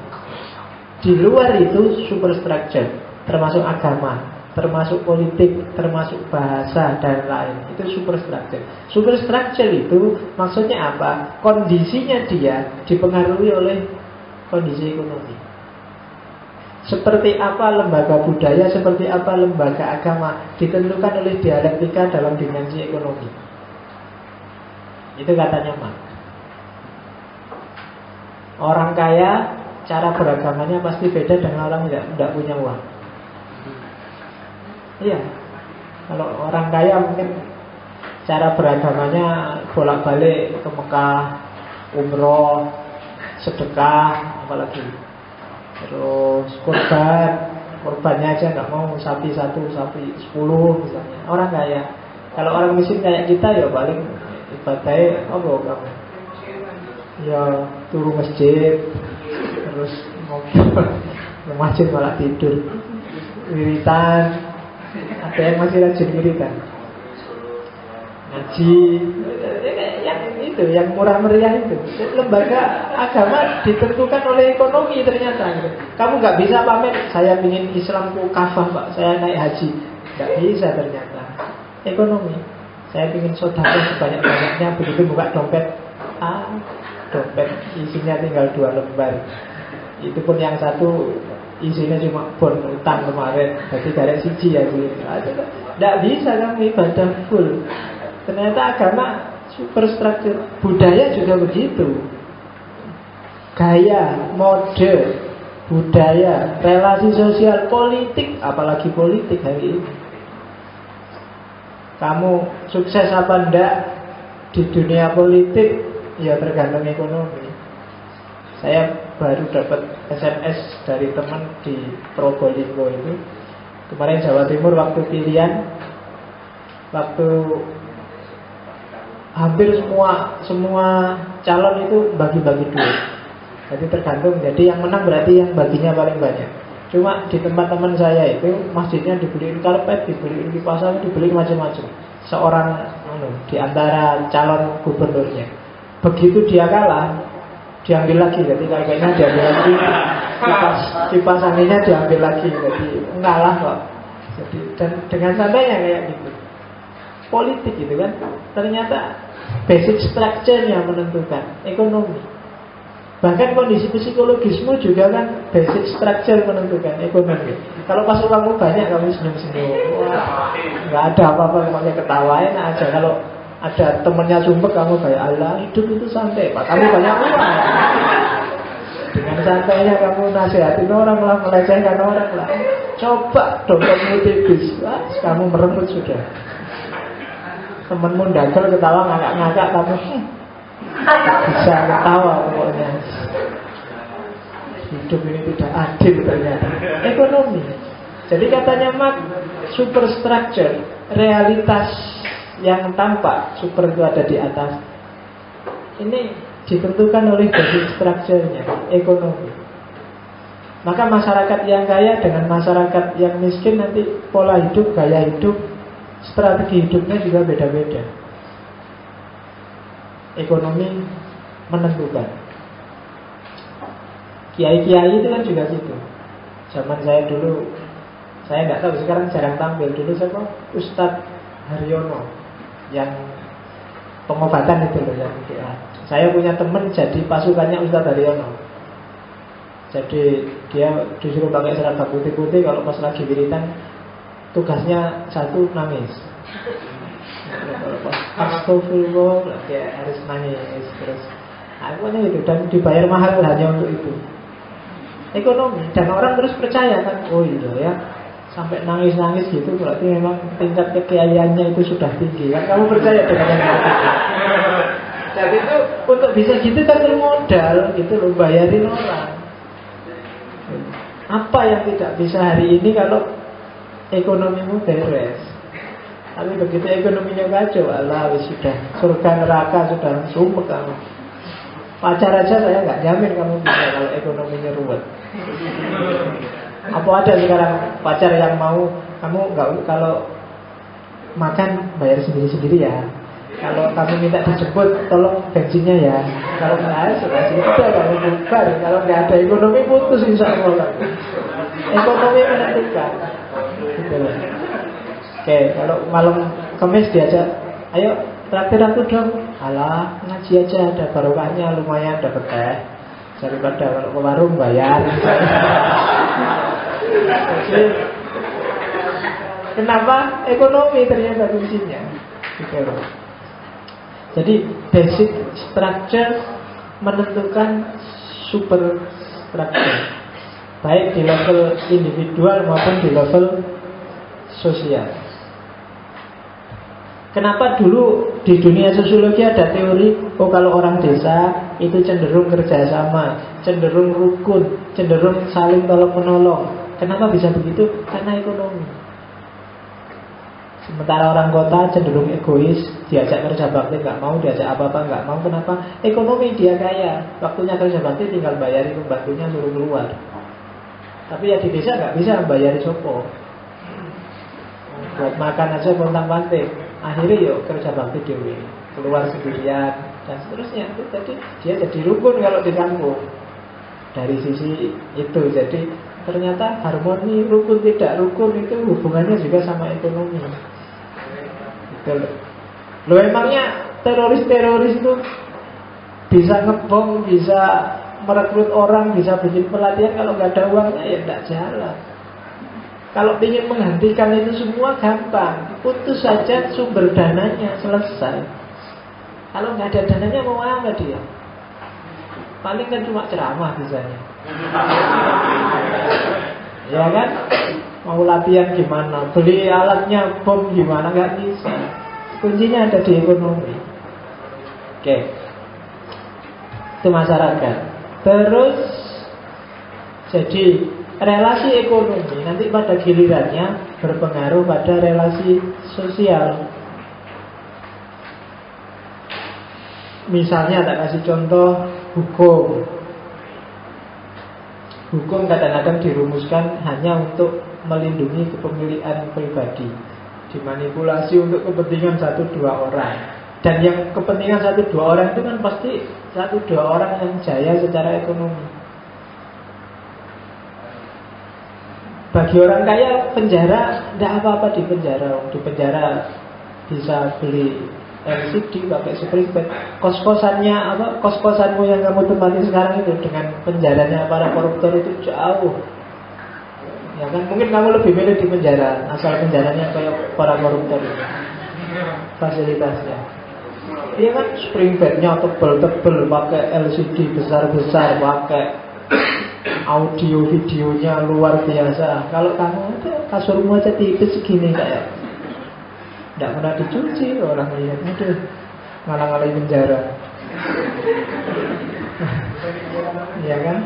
Di luar itu superstructure, termasuk agama, termasuk politik, termasuk bahasa, dan lain. Itu superstructure. Superstructure itu maksudnya apa? Kondisinya dia dipengaruhi oleh kondisi ekonomi. Seperti apa lembaga budaya, seperti apa lembaga agama, ditentukan oleh dialektika dalam dimensi ekonomi. Itu katanya Marx. Orang kaya, cara beragamanya pasti beda dengan orang yang tidak punya uang. Iya, kalau orang kaya mungkin cara beragamanya bolak-balik ke Mekah, umroh, sedekah, apalagi. Terus korbannya aja nggak mau, sapi 1, sapi 10 misalnya. Orang kaya. Kalau orang miskin kayak kita ya paling ibadahnya apa kamu? Ya turu masjid, terus ngobrol ke masjid malah tidur, wiritan. Ada yang masih rajin wiritan, ngaji, yang itu, yang murah meriah itu. Lembaga agama ditentukan oleh ekonomi ternyata. Kamu nggak bisa pamer, saya ingin Islamku kafah Pak, saya naik haji. Nggak bisa ternyata. Ekonomi. Saya ingin sedekah sebanyak-banyaknya, begitu buka dompet, dompet isinya tinggal 2 lembar. Itu pun yang satu isinya cuma bon utang kemarin, jadi garek siji ya. Tidak bisa kamu ibadah full. Ternyata agama superstruktur. Budaya juga begitu. Gaya, mode, budaya, relasi sosial, politik, apalagi politik hari ini. Kamu sukses apa enggak di dunia politik, ya tergantung ekonomi. Saya baru dapat SMS dari teman di Probolinggo itu. Kemarin Jawa Timur waktu pilihan, waktu hampir semua calon itu bagi-bagi duit. Jadi tergantung, jadi yang menang berarti yang baginya paling banyak. Cuma di tempat teman saya itu masjidnya dibeliin karpet, dibeliin kipas angin, dibeliin macam-macam. Seorang di antara calon gubernurnya. Begitu dia kalah, diambil lagi, jadi kayaknya diambil lagi, kipas anginnya diambil lagi, jadi ngalah kok. Jadi dan dengan santainya kayak gitu. Politik gitu kan, ternyata basic structure yang menentukan ekonomi. Bahkan kondisi psikologismu juga kan basic structure menentukan ekonomi. Kalau pas uangmu banyak kamu senyum-senyum, wah nggak ada apa-apa, kamu ketawain aja. Kalau ada temennya sumpek kamu kayak Allah, hidup itu santai Pak, kamu banyak uang. Dengan santainya kamu nasihatin orang lah, melecehkan orang lah. Coba dompetmu tipis, kamu merembut sudah. Temenmu dagel ketawa ngakak-ngakak, kamu bisa ketawa pokoknya. Hidup ini tidak adil ternyata. Ekonomi. Jadi katanya Marx, superstructure, realitas yang tampak, super itu ada di atas, ini ditentukan oleh basic structure-nya, ekonomi. Maka masyarakat yang kaya dengan masyarakat yang miskin nanti pola hidup, gaya hidup, strategi hidupnya juga beda-beda. Ekonomi menentukan. Kiai-kiai itu kan juga gitu. Zaman saya dulu, saya nggak tahu sekarang jarang tampil. Dulu siapa? Ustadz Haryono yang pengobatan itu loh yang saya punya teman jadi pasukannya Ustadz Haryono. Jadi dia disuruh pakai seragam putih-putih. Kalau pas lagi wiritan, tugasnya satu nangis. Kalau pas astagfirullah, dia harus nangis terus. Pokoknya itu, dan dibayar mahal hanya untuk itu. Ekonomi, dan orang terus percaya kan, oh iya ya, sampai nangis-nangis gitu berarti memang tingkat kekiaiannya itu sudah tinggi kan, kamu percaya dengan yang itu. Jadi itu untuk bisa gitu kan bermodal gitu loh, bayarin orang. Apa yang tidak bisa hari ini kalau ekonomimu beres? Tapi begitu ekonominya kacau, Allah sudah surga neraka sudah sumpah kamu. Pacar aja saya nggak jamin kamu bisa kalau ekonominya ruwet. Apa ada sekarang pacar yang mau kamu nggak, kalau makan bayar sendiri-sendiri ya. Kalau kamu minta dijemput, tolong bensinnya ya. Kalau nggak sudah sudah kamu bubar. Kalau nggak ada ekonomi putus insya Allah. Ekonomi menentukan. Gitu. Oke, kalau malam Kamis diajak, ayo traktir aku dong. Alah, ngaji aja ada barokahnya, lumayan dapat teh. Daripada kalau ke warung bayar. Jadi, kenapa ekonomi ternyata kuncinya? Gitu. Jadi basic structure menentukan super structure, baik di level individual maupun di level sosial. Kenapa dulu di dunia sosiologi ada teori, oh kalau orang desa itu cenderung kerjasama, cenderung rukun, cenderung saling tolong menolong. Kenapa bisa begitu? Karena ekonomi. Sementara orang kota cenderung egois, diajak kerja bakti nggak mau, diajak apa-apa nggak mau. Kenapa? Ekonomi dia kaya, waktunya kerja bakti tinggal bayari pembantunya suruh keluar. Tapi ya di desa nggak bisa bayari sopo. Buat makan aja pontang-panting. Akhirnya yuk kerja bakti dewi, keluar sendirian dan seterusnya. Jadi dia jadi rukun kalau di kampung. Dari sisi itu, jadi ternyata harmoni rukun tidak rukun itu hubungannya juga sama ekonomi. Gitu. Loh emangnya teroris-teroris itu bisa ngebom, bisa merekrut orang, bisa bikin pelatihan, kalau nggak ada uangnya ya nggak jalan. Kalau ingin menghentikan itu semua gampang, putus saja sumber dananya, selesai. Kalau nggak ada dananya mau apa dia? Paling kan cuma ceramah misalnya. Ya kan? Mau latihan gimana? Beli alatnya bom gimana? Nggak bisa. Kuncinya ada di ekonomi. Oke. Itu masyarakat. Terus jadi relasi ekonomi nanti pada gilirannya berpengaruh pada relasi sosial. Misalnya tak kasih contoh hukum. Hukum kadang-kadang dirumuskan hanya untuk melindungi kepemilikan pribadi, dimanipulasi untuk kepentingan 1-2 orang. Dan yang kepentingan 1-2 orang itu kan pasti 1-2 orang yang jaya secara ekonomi. Bagi orang kaya penjara tidak apa-apa, di penjara. Di penjara bisa beli LCD, pakai spring bed. Kos-kosannya apa? Kos-kosanmu yang kamu tempati sekarang itu dengan penjaranya para koruptor itu jauh. Ya kan? Mungkin kamu lebih milih di penjara asal penjaranya kayak para koruptor itu. Fasilitasnya. Iya kan, spring bednya tebel-tebel, pakai LCD besar-besar, pakai audio videonya luar biasa. Kalau kamu ada kasurmu aja tipis segini kayak tidak pernah dicuci, orang lihat, aduh, ngalang-ngalang penjara. Ya kan?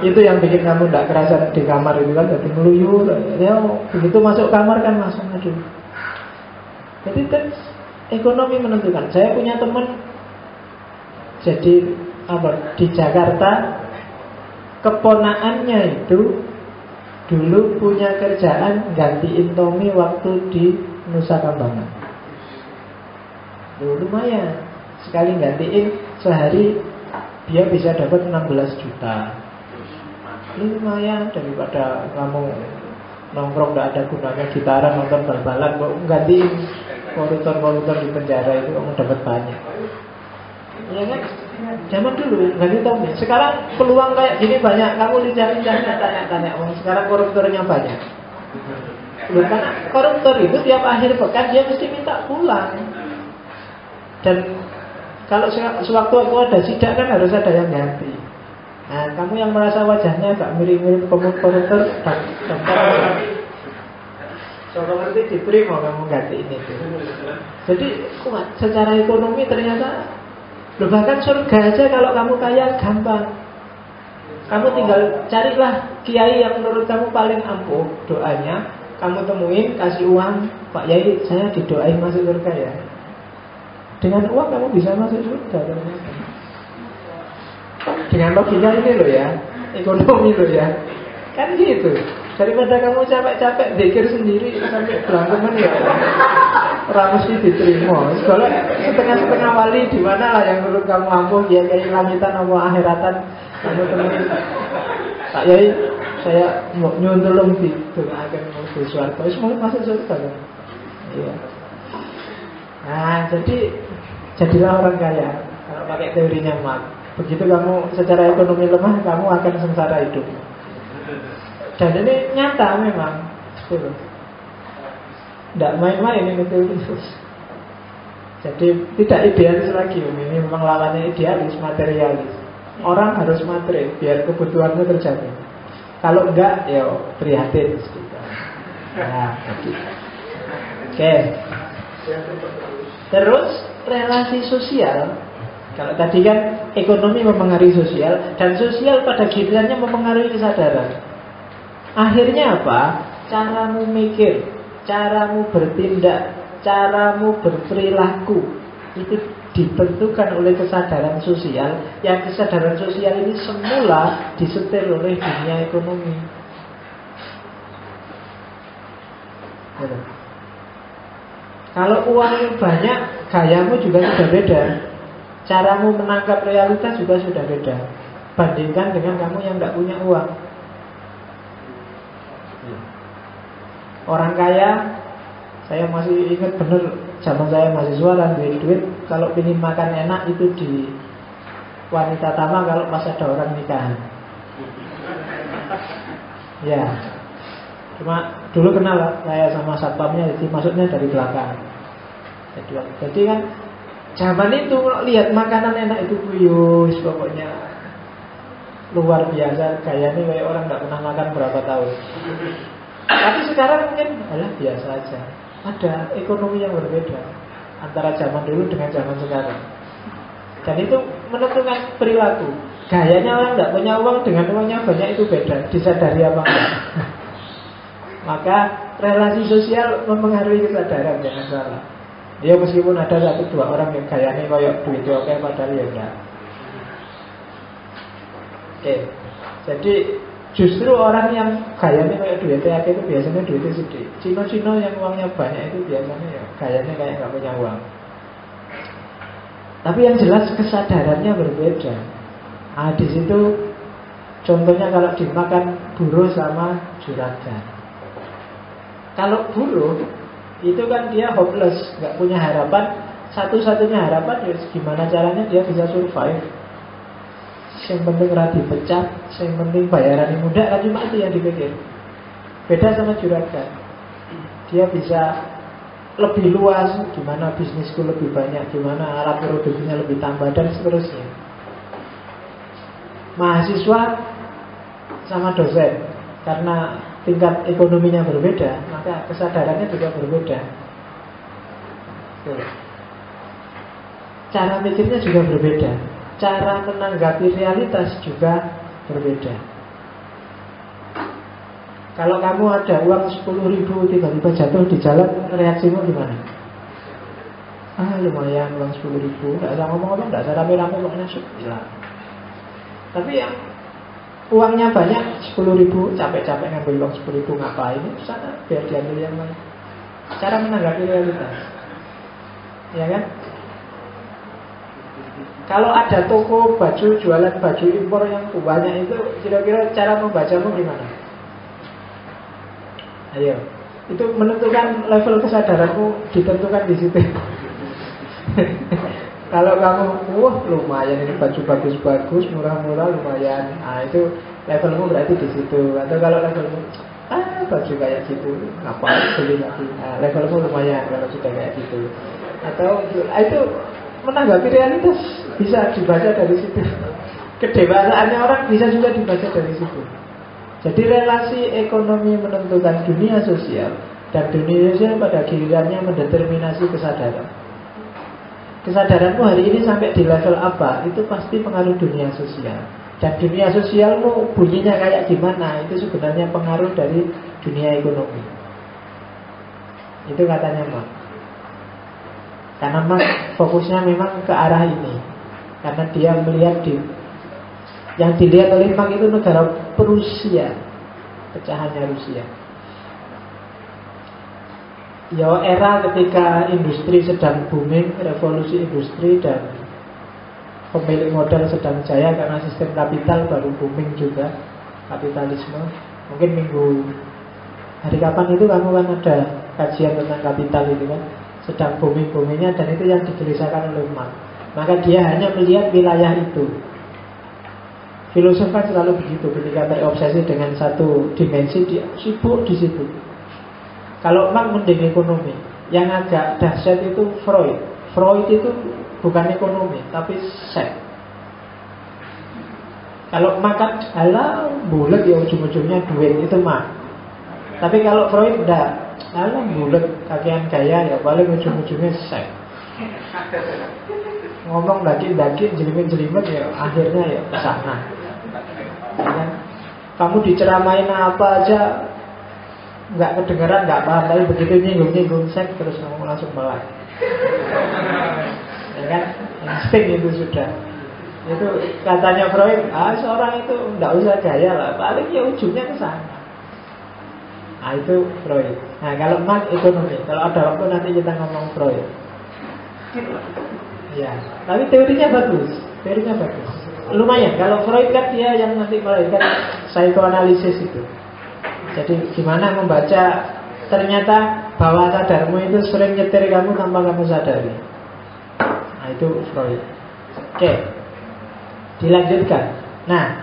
Itu yang bikin kamu tidak kerasan di kamar itu kan, jadi ngeluyur. Ya, begitu masuk kamar kan langsung aduh. Jadi kan ekonomi menentukan. Saya punya teman jadi apa di Jakarta. Keponaannya itu dulu punya kerjaan gantiin Tommy waktu di Nusa Kambangan. Lumayan. Sekali gantiin sehari dia bisa dapat 16 juta. Lumayan daripada kamu nongkrong gak ada gunanya, gitaran, nonton bal-balan, kok gantiin koruptor di penjara itu kamu dapat banyak. Ya kan? Zaman dulu nggak tahu nih. Sekarang peluang kayak gini banyak. Kamu lincah-lincahnya tanya-tanya. Sekarang koruptornya banyak. Karena koruptor itu tiap akhir pekan dia mesti minta pulang. Dan kalau sewaktu-waktu ada sidak kan harus ada yang ganti. Nah, kamu yang merasa wajahnya agak mirip-mirip koruptor, daftar soal nanti diberi mau kamu ganti ini tuh. Jadi kuat secara ekonomi ternyata. Loh, bahkan surga aja kalau kamu kaya gampang. Kamu tinggal carilah kiai yang menurut kamu paling ampuh doanya. Kamu temuin, kasih uang, Pak Yai saya didoain masuk surga ya. Dengan uang kamu bisa masuk surga ternyata. Dengan logika ini loh ya, ekonomi loh ya. Kan gitu. Daripada kamu capek-capek pikir sendiri sampai berantakan ya, orang mesti diterima. Kalau setengah-setengah wali di mana lah yang menurut kamu ampuh, ya kayak langitan atau akhiratan kamu temuin. Pak Yai, saya mau nyuntulung di akan masuk surga. Semua masuk surga kan? Iya. Nah, jadilah orang kaya. Kalau pakai teorinya Marx. Begitu kamu secara ekonomi lemah, kamu akan sengsara hidup. Dan ini nyata memang. Tidak main-main ini teori. Jadi tidak idealis lagi. Ini memang lawannya idealis, materialis. Orang harus materi biar kebutuhannya terjamin. Kalau enggak, ya prihatin. Nah, oke. Terus relasi sosial. Kalau tadi kan ekonomi mempengaruhi sosial, dan sosial pada gilirannya mempengaruhi kesadaran. Akhirnya apa? Caramu mikir, caramu bertindak, caramu berperilaku itu ditentukan oleh kesadaran sosial. Yang kesadaran sosial ini semula disetir oleh dunia ekonomi. Kalau uangnya banyak, gayamu juga sudah beda. Caramu menangkap realitas juga sudah beda. Bandingkan dengan kamu yang tidak punya uang. Orang kaya, saya masih ingat benar zaman saya mahasiswa dan duit, kalau ingin makan enak itu di wanita tama kalau pas ada orang nikahan. Ya, cuma dulu kenal saya sama satpamnya, jadi masuknya dari belakang. Jadi kan zaman itu lihat makanan enak itu kuyus, pokoknya luar biasa, gayanya kayak orang nggak pernah makan berapa tahun. Tapi sekarang mungkin biasa aja. Ada ekonomi yang berbeda antara zaman dulu dengan zaman sekarang. Dan itu menentukan perilaku. Gayanya orang tidak punya uang dengan uangnya banyak itu beda. Disadari apa enggak? Maka relasi sosial mempengaruhi kesadaran, jangan salah. Ya meskipun ada 1-2 orang yang gayanya kayak duit oke, padahal ya enggak. Oke. Jadi justru orang yang gayanya kayak duitnya itu biasanya duitnya sedikit. Cino-cino yang uangnya banyak itu biasanya ya gayanya kayak nggak punya uang. Tapi yang jelas kesadarannya berbeda. Nah, di situ contohnya kalau dimakan buruh sama juragan. Kalau buruh itu kan dia hopeless, nggak punya harapan. Satu-satunya harapan ya gimana caranya dia bisa survive. Yang penting radi pecat, yang penting bayaran yang mudah, kan cuma itu yang dipikir. Beda sama juragan, dia bisa lebih luas, gimana bisnisku lebih banyak, gimana alat produksinya lebih tambah, dan seterusnya. Mahasiswa sama dosen, karena tingkat ekonominya berbeda, maka kesadarannya juga berbeda. Cara mikirnya juga berbeda. Cara menanggapi realitas juga berbeda. Kalau kamu ada uang 10.000 tiba-tiba jatuh di jalan, reaksimu gimana? Lumayan uang 10.000, nggak usah ngomong-ngomong, nggak usah rame-rame, pokoknya hilang. Tapi yang uangnya banyak 10.000, capek-capek ngambil uang 10.000 ngapain? Itu sana biar diambil yang lain. Cara menanggapi realitas. Ya kan? Kalau ada toko baju, jualan baju impor yang banyak itu, kira-kira cara membacamu gimana? Ayo. Itu menentukan level kesadaranmu, ditentukan di situ. Kalau kamu, wah lumayan ini baju bagus-bagus, murah-murah lumayan, nah itu levelmu berarti di situ. Atau kalau levelmu, baju kayak gitu, ngapain beli lagi? Nah, levelmu lumayan kalau sudah kayak gitu. Atau itu menanggapi realitas bisa dibaca dari situ. Kedewasaannya orang bisa juga dibaca dari situ. Jadi relasi ekonomi menentukan dunia sosial, dan dunia sosial pada gilirannya mendeterminasi kesadaran. Kesadaranmu hari ini sampai di level apa, itu pasti pengaruh dunia sosial. Dan dunia sosialmu bunyinya kayak gimana, itu sebenarnya pengaruh dari dunia ekonomi. Itu katanya Marx. Karena Marx fokusnya memang ke arah ini. Karena dia melihat yang dilihat oleh Marx itu negara Prusia, pecahannya Rusia. Ya era ketika industri sedang booming, revolusi industri, dan pemilik modal sedang jaya karena sistem kapital baru booming juga, kapitalisme. Mungkin hari kapan itu kamu kan ada kajian tentang kapital itu kan, sedang booming-boomingnya, dan itu yang digelisahkan oleh Marx. Maka dia hanya melihat wilayah itu. Filosof kan selalu begitu, ketika terobsesi dengan satu dimensi dia sibuk di situ. Kalau Marx mending ekonomi. Yang agak dahsyat itu Freud. Freud itu bukan ekonomi, tapi seks. Kalau makan alah bulat ya ujung-ujungnya duit, itu Marx. Tapi kalau Freud enggak, alah bulat kakean gaya ya paling ujung-ujungnya seks. Ngomong daki-daki, jelimet-jelimet ya akhirnya ya ke sana. Ya, kamu diceramain apa aja nggak kedengeran, nggak paham, tapi begitu nyinggung-nyinggung seks terus kamu langsung melek. Ya kan, insting itu sudah. Itu katanya Freud, seorang itu nggak usah gaya lah, paling ya ujungnya ke sana. Nah itu Freud. Nah kalau Marx ekonomi, kalau ada waktu nanti kita ngomong Freud. Ya, tapi teorinya bagus, lumayan. Kalau Freud kan dia yang nanti melahirkan psikoanalisis itu. Jadi gimana membaca ternyata bawah sadarmu itu sering nyetir kamu tanpa kamu sadari. Nah itu Freud. Oke, dilanjutkan. Nah,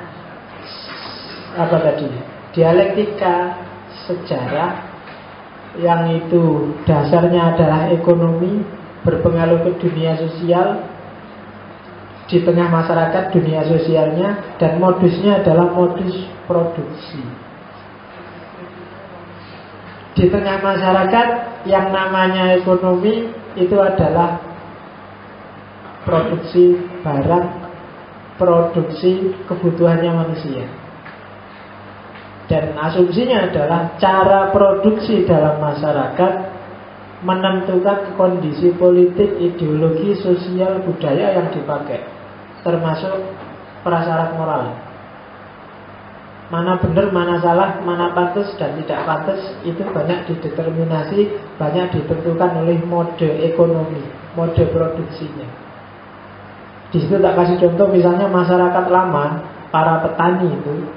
apa tadi? Dialektika sejarah yang itu dasarnya adalah ekonomi, berpengaruh ke dunia sosial, di tengah masyarakat dunia sosialnya, dan modusnya adalah modus produksi. Di tengah masyarakat yang namanya ekonomi itu adalah produksi barang, produksi kebutuhannya manusia. Dan asumsinya adalah cara produksi dalam masyarakat menentukan kondisi politik, ideologi, sosial, budaya yang dipakai, termasuk prasyarat moral. Mana benar, mana salah, mana pantas dan tidak pantas, itu banyak dideterminasi, banyak ditentukan oleh mode ekonomi, mode produksinya. Di situ tak kasih contoh, misalnya masyarakat lama, para petani itu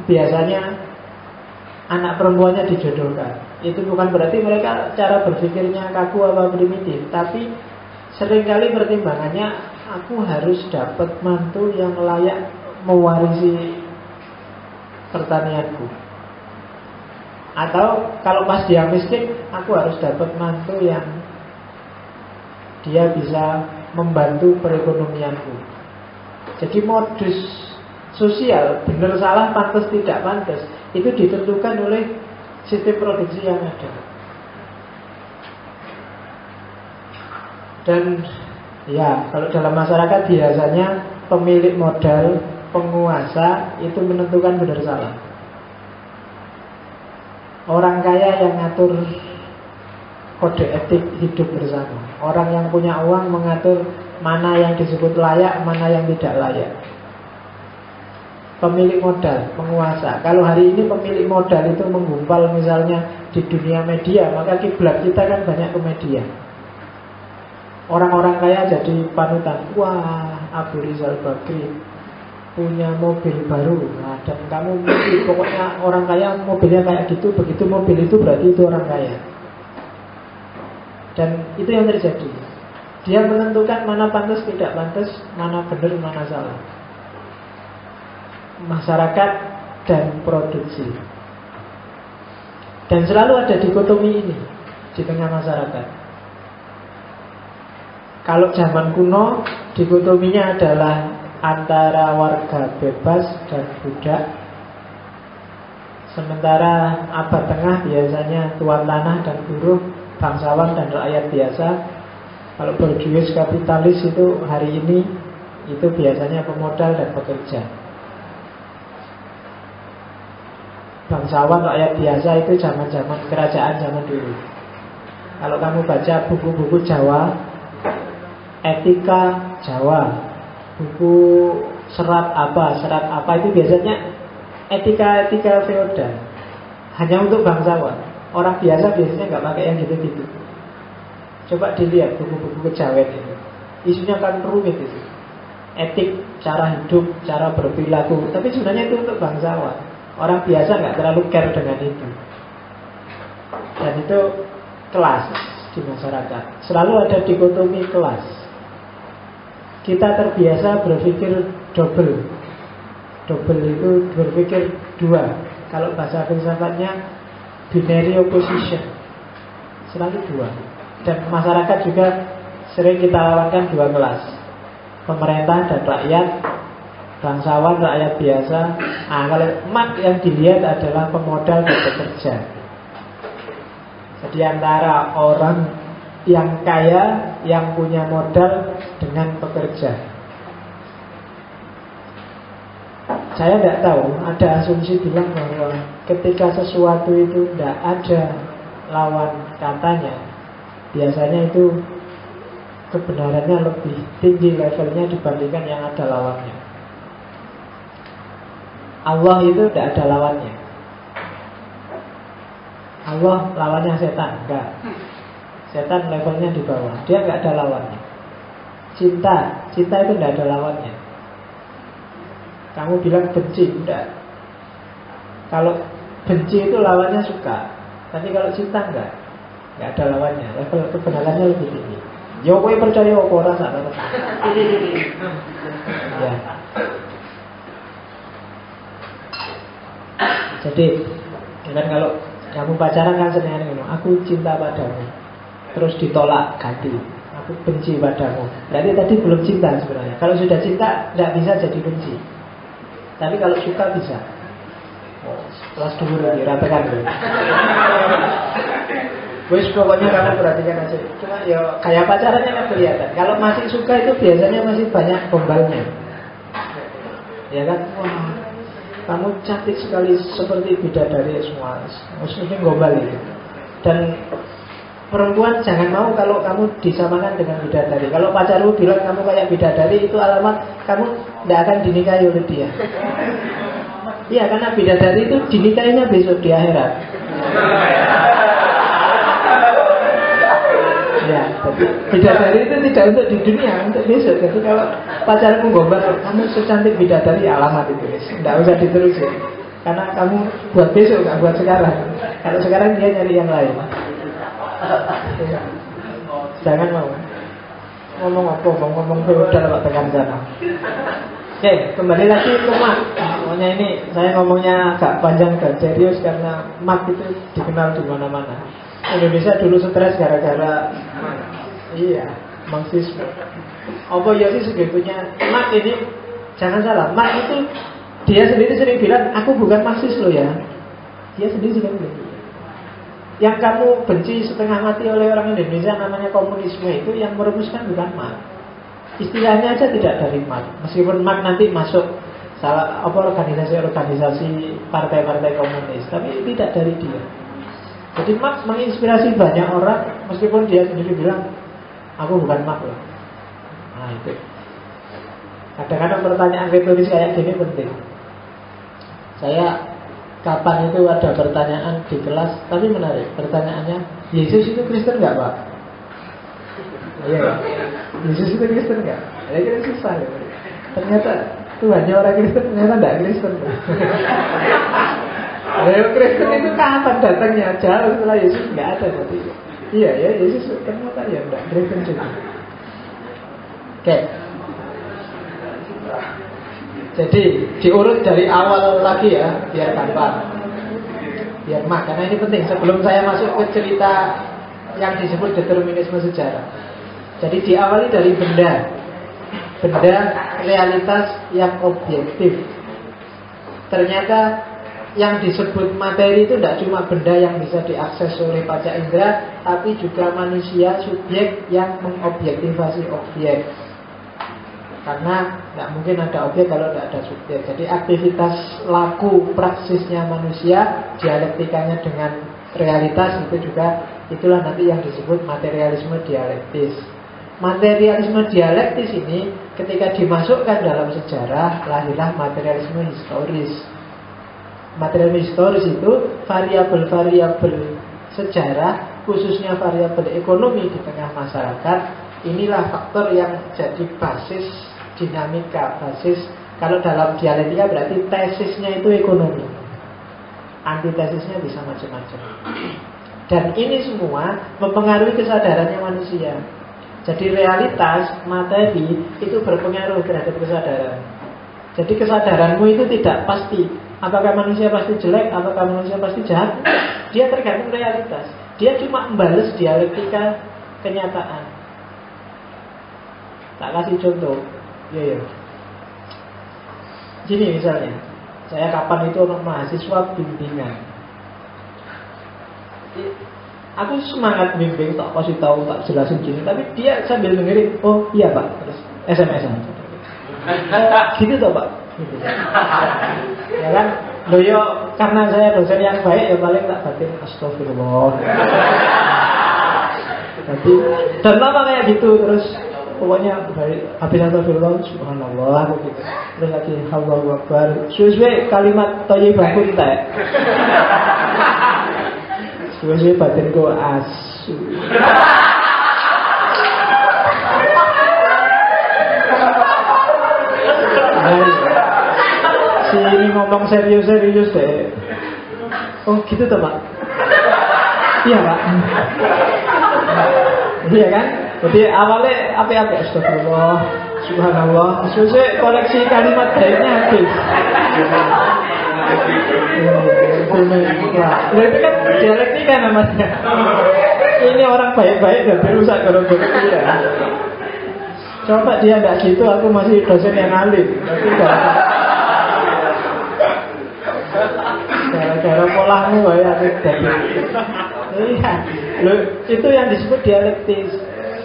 biasanya anak perempuannya dijodohkan. Itu bukan berarti mereka cara berpikirnya kaku atau primitif, tapi seringkali pertimbangannya, aku harus dapat mantu yang layak mewarisi pertanianku. Atau kalau pas dia miskin, aku harus dapat mantu yang dia bisa membantu perekonomianku. Jadi modus sosial, benar salah, pantas tidak pantas, itu ditentukan oleh sistem produksi yang ada. Dan ya, kalau dalam masyarakat biasanya pemilik modal, penguasa itu menentukan benar salah. Orang kaya yang ngatur kode etik hidup bersama. Orang yang punya uang mengatur mana yang disebut layak, mana yang tidak layak. pemilik modal, penguasa. Kalau hari ini pemilik modal itu menggumpal misalnya di dunia media, maka kiblat kita kan banyak ke media. Orang-orang kaya jadi panutan. Wah, Abu Rizal Bakri punya mobil baru. Nah, dan kamu pokoknya orang kaya mobilnya kayak gitu, begitu mobil itu berarti itu orang kaya. Dan itu yang terjadi. Dia menentukan mana pantas, tidak pantas, mana benar, mana salah. Masyarakat dan produksi. Dan selalu ada dikotomi ini di tengah masyarakat. Kalau zaman kuno, dikotominya adalah antara warga bebas dan budak. Sementara abad tengah biasanya tuan tanah dan buruh, bangsawan dan rakyat biasa. Kalau berjuis kapitalis itu hari ini itu biasanya pemodal dan pekerja. Bangsawan rakyat biasa itu zaman-zaman kerajaan zaman dulu. Kalau kamu baca buku-buku Jawa, etika Jawa, buku serat apa itu biasanya etika-etika feodal. Hanya untuk bangsawan. Orang biasa biasanya nggak pakai yang gitu-gitu. Coba dilihat buku-buku kejawen itu. Isunya kan rumit itu. Etik, cara hidup, cara berperilaku. Tapi sebenarnya itu untuk bangsawan. Orang biasa nggak terlalu care dengan itu. Dan itu kelas di masyarakat. Selalu ada dikotomi kelas. Kita terbiasa berpikir double. Double itu berpikir dua. Kalau bahasa filsafatnya binary opposition. Selalu dua. Dan masyarakat juga sering kita lawankan dua kelas. Pemerintah dan rakyat, bangsawan, rakyat biasa. Nah, kalau mat yang dilihat adalah pemodal dan pekerja. Jadi antara orang yang kaya, yang punya modal dengan pekerja. Saya tidak tahu, ada asumsi bilang bahwa ketika sesuatu itu tidak ada lawan katanya, biasanya itu kebenarannya lebih tinggi levelnya dibandingkan yang ada lawannya. Allah itu tidak ada lawannya. Allah lawannya setan, enggak. Setan levelnya di bawah, dia enggak ada lawannya. Cinta itu tidak ada lawannya. Kamu bilang benci, enggak. Kalau benci itu lawannya suka. Tapi kalau cinta enggak ada lawannya. Level kebenarannya lebih tinggi. Ya kowe percaya apa ora sak ya. Jadi kan kalau kamu pacaran kan seneng ngono, aku cinta padamu. Terus ditolak ganti, aku benci padamu. Berarti tadi belum cinta sebenarnya. Kalau sudah cinta tidak bisa jadi benci. Tapi kalau suka bisa. Kelas dulu dirapikan dulu. Wes pokoknya kamu perhatikan aja. Cuma ya kayak pacarannya kan kelihatan. Kalau masih suka itu biasanya masih banyak gombalnya. Ya kan? Wah, kamu cantik sekali seperti bidadari semua. Maksudnya gombal itu. Dan perempuan jangan mau kalau kamu disamakan dengan bidadari. Kalau pacarmu bilang kamu kayak bidadari, itu alamat kamu tidak akan dinikahi oleh dia. Iya, karena bidadari itu dinikahinya besok di akhirat. Ya, bidadari itu tidak untuk di dunia, untuk besok. Jadi kalau pacarmu gombal, kamu secantik bidadari, alamat itu, tidak usah diterusin. Karena kamu buat besok, nggak buat sekarang. Kalau sekarang dia nyari yang lain. Jangan mau ngomong feodal Pak tekan sana. Oke, kembali lagi ke mat. Pokoknya ini saya ngomongnya agak panjang dan serius karena mat itu dikenal di mana-mana. Indonesia dulu stres gara-gara iya, Marxisme. Apa ya sih sebetulnya mat ini, jangan salah, mat itu dia sendiri sering bilang aku bukan Marxis loh ya. Dia sendiri sering bilang. Yang kamu benci setengah mati oleh orang Indonesia namanya komunisme, itu yang merumuskan bukan mat. Istilahnya aja tidak dari mat. Meskipun mat nanti masuk salah apa organisasi partai-partai komunis, tapi tidak dari dia. Jadi Marx menginspirasi banyak orang, meskipun dia sendiri bilang aku bukan Marx loh. Nah itu. Kadang-kadang pertanyaan retoris kayak gini penting. Saya kapan itu ada pertanyaan di kelas, tapi menarik. Pertanyaannya, Yesus itu Kristen nggak, Pak? Iya, Pak. Yesus itu Kristen nggak? Ya kira susah ya. Ternyata Tuhannya orang Kristen, ternyata nggak Kristen. Kristen itu kapan datangnya? Jauh setelah Yesus nggak ada berarti. Iya ya, Yesus ternyata ya nggak Kristen juga. Oke. Jadi diurut dari awal lagi ya, biar gampang, biar karena ini penting. Sebelum saya masuk ke cerita yang disebut determinisme sejarah. Jadi diawali dari benda realitas yang objektif. Ternyata yang disebut materi itu tidak cuma benda yang bisa diakses oleh panca indera, tapi juga manusia, subjek yang mengobjektivasi objek. Karena tidak mungkin ada objek kalau tidak ada subjek. Jadi aktivitas laku praksisnya manusia, dialektikanya dengan realitas, itu juga itulah nanti yang disebut materialisme dialektis. Materialisme dialektis ini ketika dimasukkan dalam sejarah, lahirlah materialisme historis. Materialisme historis itu variabel-variabel sejarah, khususnya variabel ekonomi di tengah masyarakat. Inilah faktor yang jadi basis dinamika, basis. Kalau dalam dialektika berarti tesisnya itu ekonomi, antitesisnya bisa macam-macam. Dan ini semua mempengaruhi kesadarannya manusia. Jadi realitas, materi itu berpengaruh terhadap kesadaran. Jadi kesadaranmu itu tidak pasti. Apakah manusia pasti jelek, apakah manusia pasti jahat? Dia tergantung realitas. Dia cuma membalas dialektika kenyataan. Tak kasih contoh. Ya. Gini misalnya, saya kapan itu orang mahasiswa bimbingan. Aku semangat bimbing, tak kasih tahu, tak jelasin gini, tapi dia sambil dengerin, oh iya Pak, terus SMS-an. Gitu toh Pak. Gitu. Ya kan, loyo karena saya dosen yang baik ya paling tak batin astagfirullah. Jadi dan lama kayak gitu terus. Pokoknya habis astagfirullah subhanallah gitu. Terus lagi Allahu akbar. Suwe kalimat thayyibah pun tak. Suwe batinku asu. Si ini ngomong serius-serius deh. Oh gitu toh Pak? Iya Pak. Iya kan? Jadi awalnya apa-apa astagfirullah, subhanallah, sesuai koleksi kalimat baiknya habis. Nah, itu kan dialektika namanya. Ini orang baik-baik dan berusaha gara-gara dia. Coba dia nggak gitu, aku masih dosen yang alim. Tapi gara-gara polahmu ya jadi. Iya, itu yang disebut dialektis.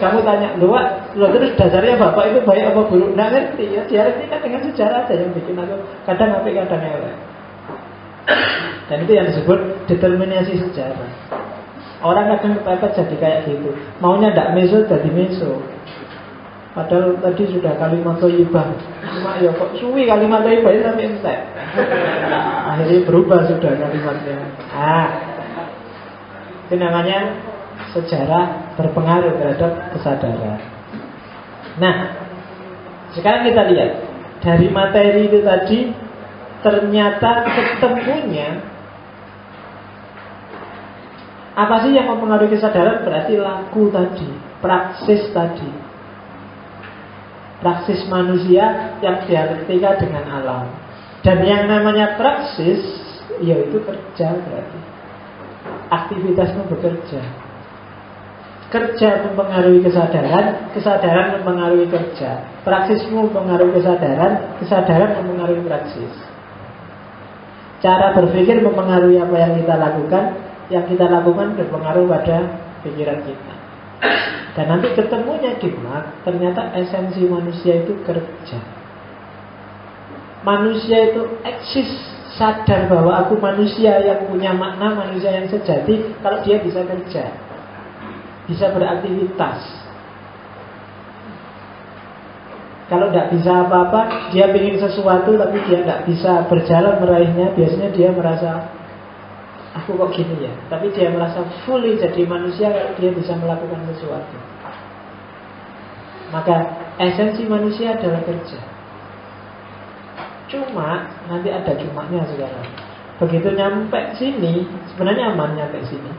Kamu tanya, lo terus dasarnya bapak itu baik apa buruk? Nggak ngerti ya, dialektika dengan sejarah aja yang bikin aku kadang apik kadang elek. Dan itu yang disebut determinasi sejarah. Orang kadang kepepet jadi kayak gitu. Maunya ndak meso jadi meso. Padahal tadi sudah kalimat thayyibah. Cuma ya kok suwi kalimat thayyibah sampai entek. Akhirnya berubah sudah kalimatnya. Itu namanya sejarah berpengaruh terhadap kesadaran. Nah, sekarang kita lihat dari materi itu tadi, ternyata ketemunya apa sih yang mempengaruhi kesadaran? Berarti laku tadi, praksis tadi, praksis manusia yang dialektika dengan alam. Dan yang namanya praksis, yaitu kerja berarti. Aktivitasmu bekerja. Kerja mempengaruhi kesadaran, kesadaran mempengaruhi kerja. Praksismu mempengaruhi kesadaran, kesadaran mempengaruhi praksis. Cara berpikir mempengaruhi apa yang kita lakukan, yang kita lakukan berpengaruh pada pikiran kita. Dan nanti ketemunya di mana? Ternyata esensi manusia itu kerja. Manusia itu eksis, sadar bahwa aku manusia yang punya makna, manusia yang sejati kalau dia bisa kerja, bisa beraktivitas. Kalau tidak bisa apa-apa, dia ingin sesuatu tapi dia tidak bisa berjalan meraihnya, biasanya dia merasa, aku kok gini ya. Tapi dia merasa fully jadi manusia kalau dia bisa melakukan sesuatu. Maka esensi manusia adalah kerja. Cuma, nanti ada cumanya sekarang. Begitu nyampe sini, sebenarnya aman nyampe sini.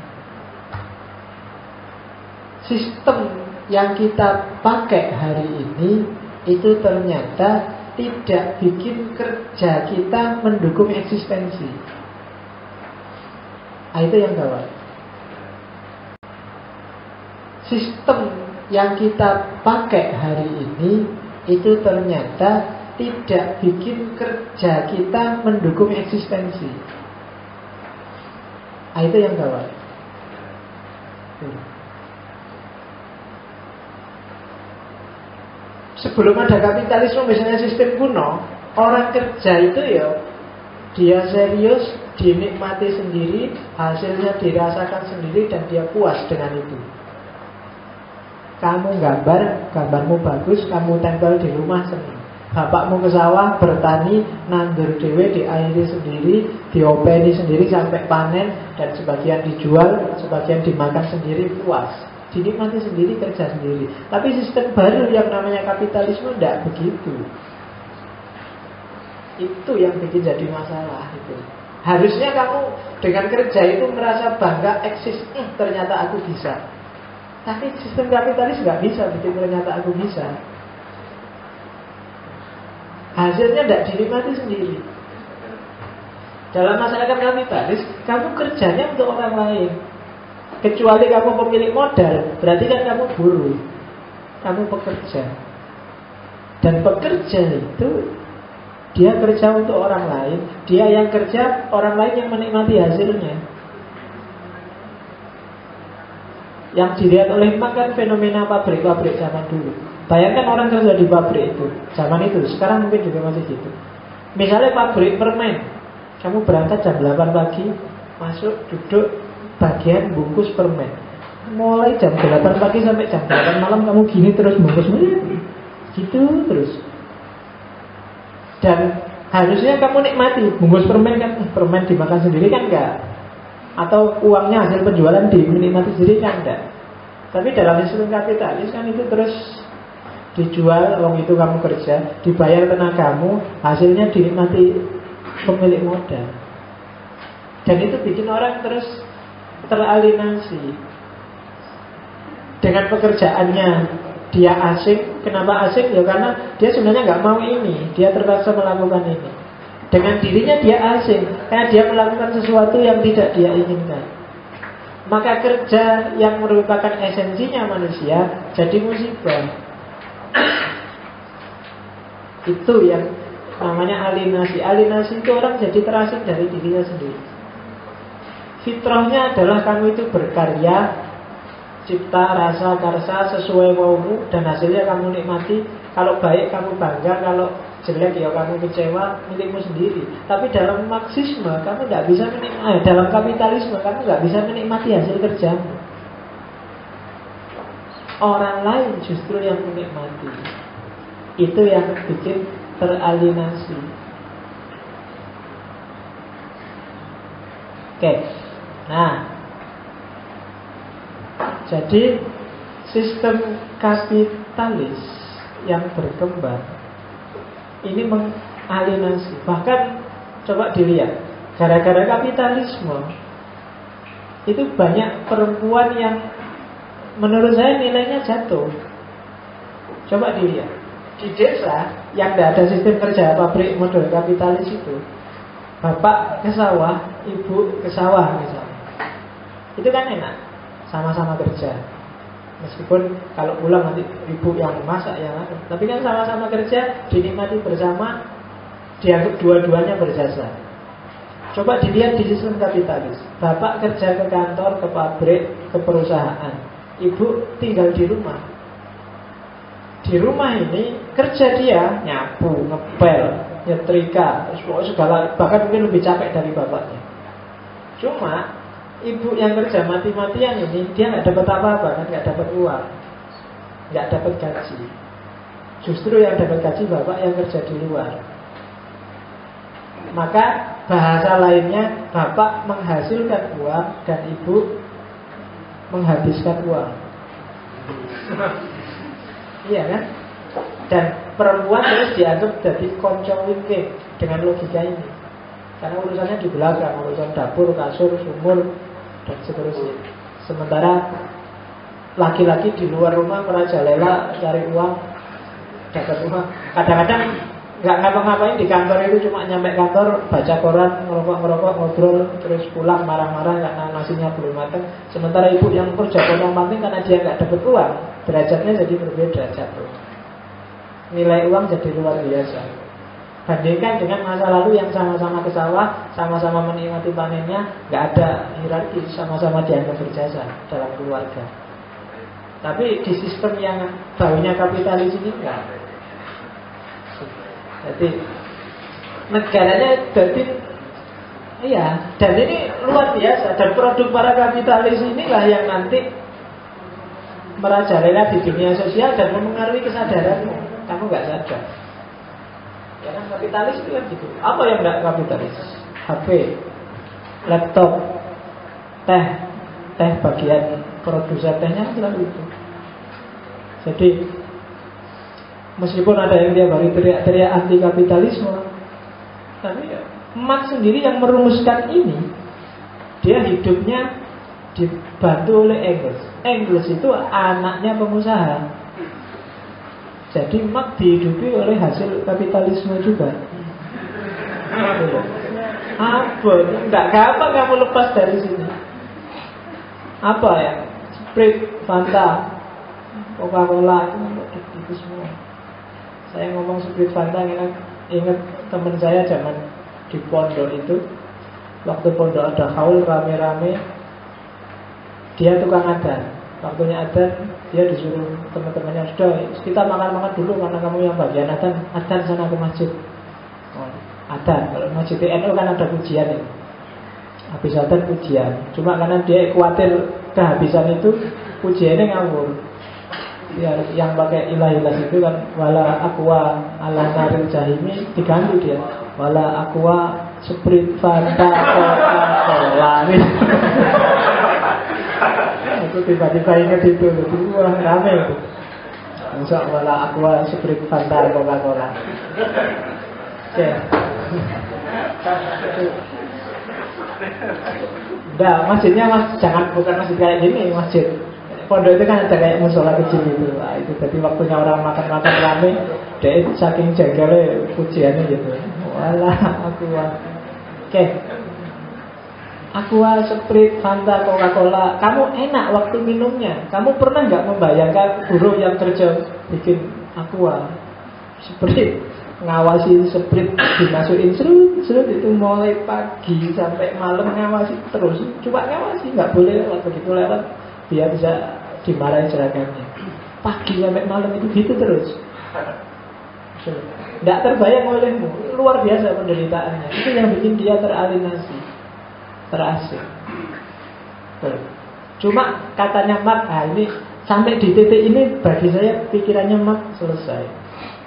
Sistem yang kita pakai hari ini itu ternyata tidak bikin kerja kita mendukung eksistensi. Itu yang gawat. Sistem yang kita pakai hari ini itu ternyata tidak bikin kerja kita mendukung eksistensi. Itu yang gawat. Sebelum ada kapitalisme, misalnya sistem kuno, orang kerja itu ya dia serius, dinikmati sendiri, hasilnya dirasakan sendiri dan dia puas dengan itu. Kamu gambar, gambarmu bagus, kamu tempel di rumah senang. Bapakmu ke sawah, bertani, nandur dewe, diairi sendiri, diopeni sendiri sampai panen, dan sebagian dijual, sebagian dimakan sendiri, puas. Dinikmati sendiri, kerja sendiri. Tapi sistem baru yang namanya kapitalisme tidak begitu. Itu yang bikin jadi masalah itu. Harusnya kamu dengan kerja itu merasa bangga, eksis, ternyata aku bisa. Tapi sistem kapitalis nggak bisa bikin ternyata aku bisa. Hasilnya tidak dinikmati sendiri. Dalam masyarakat kapitalis, kamu kerjanya untuk orang lain. Kecuali kamu pemilik modal, berarti kan kamu buruh, kamu pekerja. Dan pekerja itu dia kerja untuk orang lain, dia yang kerja, orang lain yang menikmati hasilnya. Yang dilihat oleh Marx kan fenomena pabrik-pabrik zaman dulu. Bayangkan orang kerja di pabrik itu, zaman itu, sekarang mungkin juga masih gitu. Misalnya pabrik permen, kamu berangkat jam 8 pagi, masuk, duduk, bagian bungkus permen. Mulai jam 8 pagi sampai jam 8 malam kamu gini terus bungkus gitu terus. Dan harusnya kamu nikmati bungkus permen kan, permen dimakan sendiri kan enggak. Atau uangnya hasil penjualan dinikmati sendiri kan enggak. Tapi dalam sistem kapitalis kan itu terus dijual, uang itu kamu kerja, dibayar tenagamu, hasilnya dinikmati pemilik modal. Dan itu bikin orang terus teralienasi dengan pekerjaannya. Dia asing. Kenapa asing? Ya karena dia sebenarnya nggak mau ini, dia terpaksa melakukan ini. Dengan dirinya dia asing karena dia melakukan sesuatu yang tidak dia inginkan. Maka kerja yang merupakan esensinya manusia jadi musibah. Itu yang namanya alienasi. Alienasi itu orang jadi terasing dari dirinya sendiri. Fitrahnya adalah kamu itu berkarya, cipta, rasa, karsa sesuai maumu, dan hasilnya kamu nikmati. Kalau baik kamu bangga, kalau jelek ya kamu kecewa, milikmu sendiri. Tapi dalam Marxisme kamu tidak bisa menikmati, dalam kapitalisme kamu nggak bisa menikmati hasil kerjamu. Orang lain justru yang menikmati. Itu yang bikin teralienasi. Oke. Nah, jadi sistem kapitalis yang berkembang ini mengalienasi. Bahkan coba dilihat, gara-gara kapitalisme itu banyak perempuan yang menurut saya nilainya jatuh. Coba dilihat di desa yang tidak ada sistem kerja pabrik model kapitalis itu, bapak ke sawah, ibu ke sawah misalnya. Itu kan enak, sama-sama kerja. Meskipun kalau pulang nanti ibu yang masak yang ada, tapi kan sama-sama kerja, dinikmati bersama, dianggap dua-duanya berjasa. Coba dilihat di sistem kapitalis. Bapak kerja ke kantor, ke pabrik, ke perusahaan, ibu tinggal di rumah. Di rumah ini kerja dia nyapu, ngepel, nyetrika, segala, bahkan mungkin lebih capek dari bapaknya. Cuma ibu yang kerja mati-matian ini dia nggak dapat apa-apa kan, nggak dapat uang, nggak dapat gaji. Justru yang dapat gaji bapak yang kerja di luar. Maka bahasa lainnya, bapak menghasilkan uang dan ibu menghabiskan uang. Iya kan? Dan perempuan terus dianggap jadi konco wingking dengan logika ini. Karena urusannya di belakang, urusan dapur, kasur, sumur, dan seterusnya. Sementara laki-laki di luar rumah merajalela cari uang, dapat uang. Kadang-kadang nggak ngapa-ngapain di kantor itu, cuma nyampe kantor baca koran, ngerokok, ngobrol, terus pulang marah-marah karena nasinya belum matang. Sementara ibu yang kerja potong-panting karena dia nggak dapat uang, derajatnya jadi berbeda, jatuh. Nilai uang jadi luar biasa. Bandingkan dengan masa lalu yang sama-sama ke sawah, sama-sama menikmati panennya, nggak ada hierarki, sama-sama dianggap berjasa dalam keluarga. Tapi di sistem yang baunya kapitalis ini enggak. Jadi negaranya jadi iya, dan ini luar biasa. Dan produk para kapitalis inilah yang nanti merajalela di dunia sosial dan mempengaruhi kesadaranmu. Kamu nggak sadar. Ya kan kapitalis itu kan gitu. Apa yang nggak kapitalis? HP, laptop, teh bagian produsen tehnya selalu itu. Jadi meskipun ada yang tiap hari teriak-teriak anti kapitalisme, tapi Marx sendiri yang merumuskan ini, dia hidupnya dibantu oleh Engels. Engels itu anaknya pengusaha. Jadi Marx dihidupi oleh hasil kapitalisme juga. Apa? Enggak gampang kamu lepas dari sini. Apa ya? Sprite, Fanta, Coca-Cola itu semua. Saya ngomong Sprite, Fanta, ingat teman saya zaman di pondok itu. Waktu pondok ada haul rame-rame, dia tukang adzan. Waktunya adzan, dia disuruh teman-temannya, sudah kita makan-makan dulu karena kamu yang bagian adzan sana ke masjid. Adzan, kalau masjid NU kan ada pujian itu. Habis adzan pujian. Cuma karena dia khawatir kehabisan itu, pujiannya ngawur. Ya, yang pakai ilah-ilah itu kan wala aqua ala naril jahimi, diganti dia wala aqua Sprite, Fanta, Coca-Cola. Itu tiba-tiba ingat itu, wah rame itu. Masa wala aqua Sprite, Fanta, Coca-Cola. Oke. Nah, masjidnya jangan, bukan masjid kayak gini, masjid pondok itu kan ada kayak musola kecil gitu. Nah, itu jadi waktunya orang makan-makan rame, dia saking jengkelnya pujiannya gitu. Walah, aqua. Oke. Aqua, Sprite, Fanta, Coca-Cola. Kamu enak waktu minumnya. Kamu pernah nggak membayangkan guru yang kerja bikin aqua, Sprite, ngawasi Sprite dimasukin serut itu mulai pagi sampai malam ngawasi terus. Coba ngawasi, nggak boleh lewat, begitu lewat dia bisa dimarahin seragamnya. Pagi sampai malam itu gitu terus. Tidak terbayang olehmu. Luar biasa penderitaannya. Itu yang bikin dia teralinasi, terasing. Cuma katanya Marx, ini sampai di titik ini bagi saya pikirannya Marx selesai.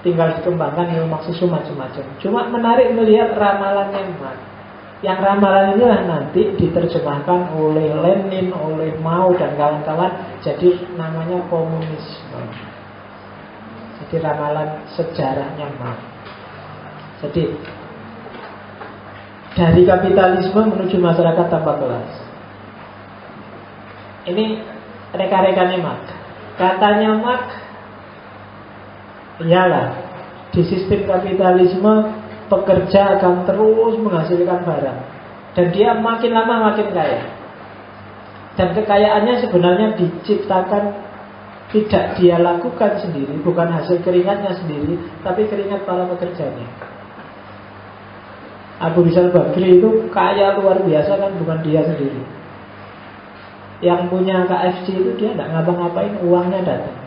Tinggal dikembangkan ilmu Marxisme macam-macam. Cuma menarik melihat ramalannya Marx. Yang ramalan inilah nanti diterjemahkan oleh Lenin, oleh Mao dan kawan-kawan, jadi namanya komunisme. Jadi ramalan sejarahnya Marx. Jadi dari kapitalisme menuju masyarakat tanpa kelas. Ini reka-rekannya Marx. Katanya Marx, iyalah di sistem kapitalisme pekerja akan terus menghasilkan barang, dan dia makin lama makin kaya. Dan kekayaannya sebenarnya diciptakan, tidak dia lakukan sendiri, bukan hasil keringatnya sendiri, tapi keringat para pekerjanya. Abu Rizal Bakri itu kaya luar biasa kan, bukan dia sendiri. Yang punya KFC itu dia tidak ngapa-ngapain, uangnya datang.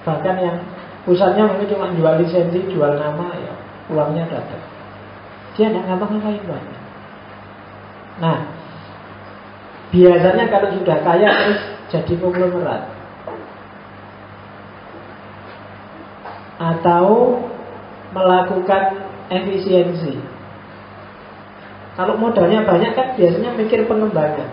Bahkan yang pusatnya mungkin cuma jual lisensi, jual nama, ya uangnya datang. Dia tidak ngapa-ngapain banyak. Nah, biasanya kalau sudah kaya terus jadi konglomerat. atau melakukan efisiensi. Kalau modalnya banyak kan biasanya mikir pengembangan.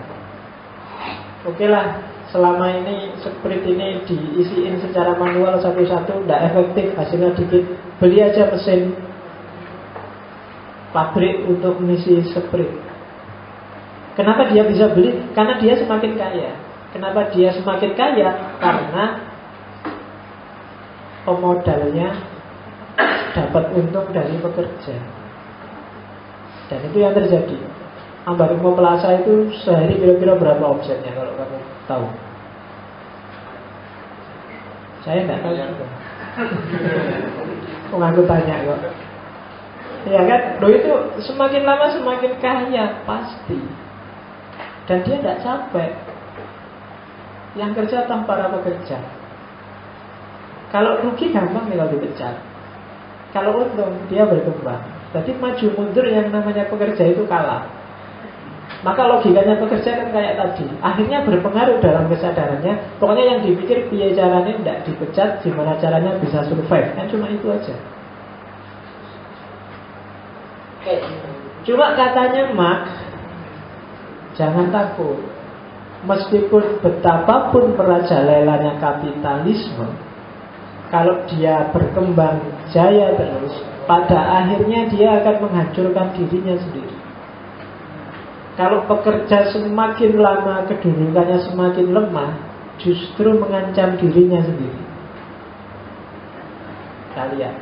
Oke lah, selama ini sprint ini diisiin secara manual satu-satu, tidak efektif, hasilnya dikit, beli aja mesin pabrik untuk mengisi sprint. Kenapa dia bisa beli? Karena dia semakin kaya. Kenapa dia semakin kaya? Karena pemodalnya dapat untung dari pekerja. Dan itu yang terjadi. Ambarukmo Plaza itu sehari kira-kira berapa omsetnya kalau kamu tahu? Saya nggak tahu juga. Aku tanya kok. Ya kan? Loh itu semakin lama semakin kaya pasti. Dan dia tidak capek. Yang kerja toh para pekerja. Kalau rugi gampang tinggal dipecat. Kalau untung dia berkembang. Jadi maju mundur yang namanya pekerja itu kalah. Maka logikanya pekerja kan kayak tadi. Akhirnya berpengaruh dalam kesadarannya. Pokoknya yang dipikir piye caranya tidak dipecat, gimana caranya bisa survive. Kan cuma itu aja. Cuma katanya Marx, jangan takut. Meskipun betapapun merajalelanya kapitalisme, kalau dia berkembang jaya terus, pada akhirnya dia akan menghancurkan dirinya sendiri. Kalau pekerja semakin lama kedudukannya semakin lemah, justru mengancam dirinya sendiri. Kalian,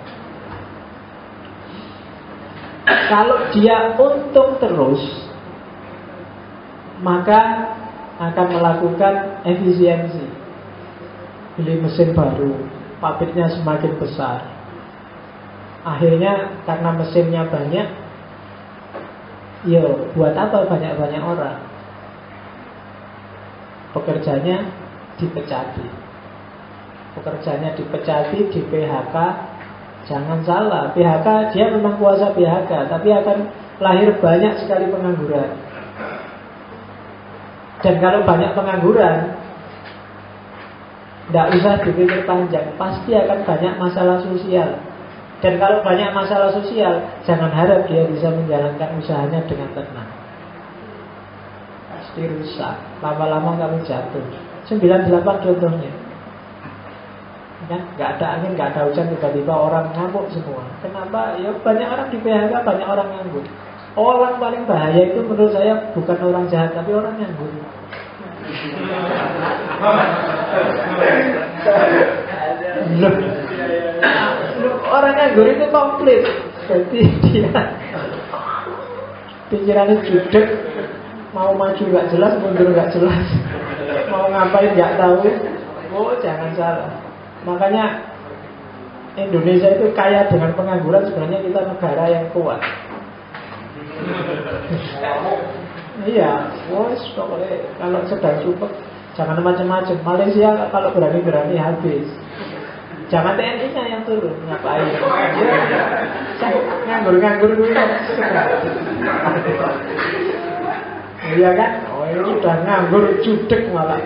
kalau dia untung terus, maka akan melakukan efisiensi. Beli mesin baru, pabriknya semakin besar. Akhirnya karena mesinnya banyak, yo buat apa banyak-banyak orang? Pekerjanya dipecati. Pekerjanya dipecati, di PHK. Jangan salah, PHK dia memang kuasa PHK, tapi akan lahir banyak sekali pengangguran. Dan kalau banyak pengangguran, tidak usah dipikir panjang, pasti akan banyak masalah sosial. Dan kalau banyak masalah sosial, jangan harap dia bisa menjalankan usahanya dengan tenang. Pasti rusak. Lama-lama kamu jatuh. 98 contohnya. Kan? Gak ada angin, gak ada hujan, tiba-tiba orang ngamuk semua. Kenapa? Ya banyak orang di PHK, banyak orang nganggur. Orang paling bahaya itu menurut saya bukan orang jahat, tapi orang nganggur. Orang nganggur itu komplit. Jadi dia pikirannya judek, mau maju gak jelas, mundur gak jelas, mau ngapain gak tahu. Oh jangan salah. Makanya Indonesia itu kaya dengan pengangguran. Sebenarnya kita negara yang kuat. Iya, pokoknya kalau sedang cukup jangan macam-macam. Malaysia kalau berani-berani habis. Jangan TNI-nya yang turun, ngapain? Nganggur-nganggur dulu. Iya kan? Oh ini udah nganggur, judek malah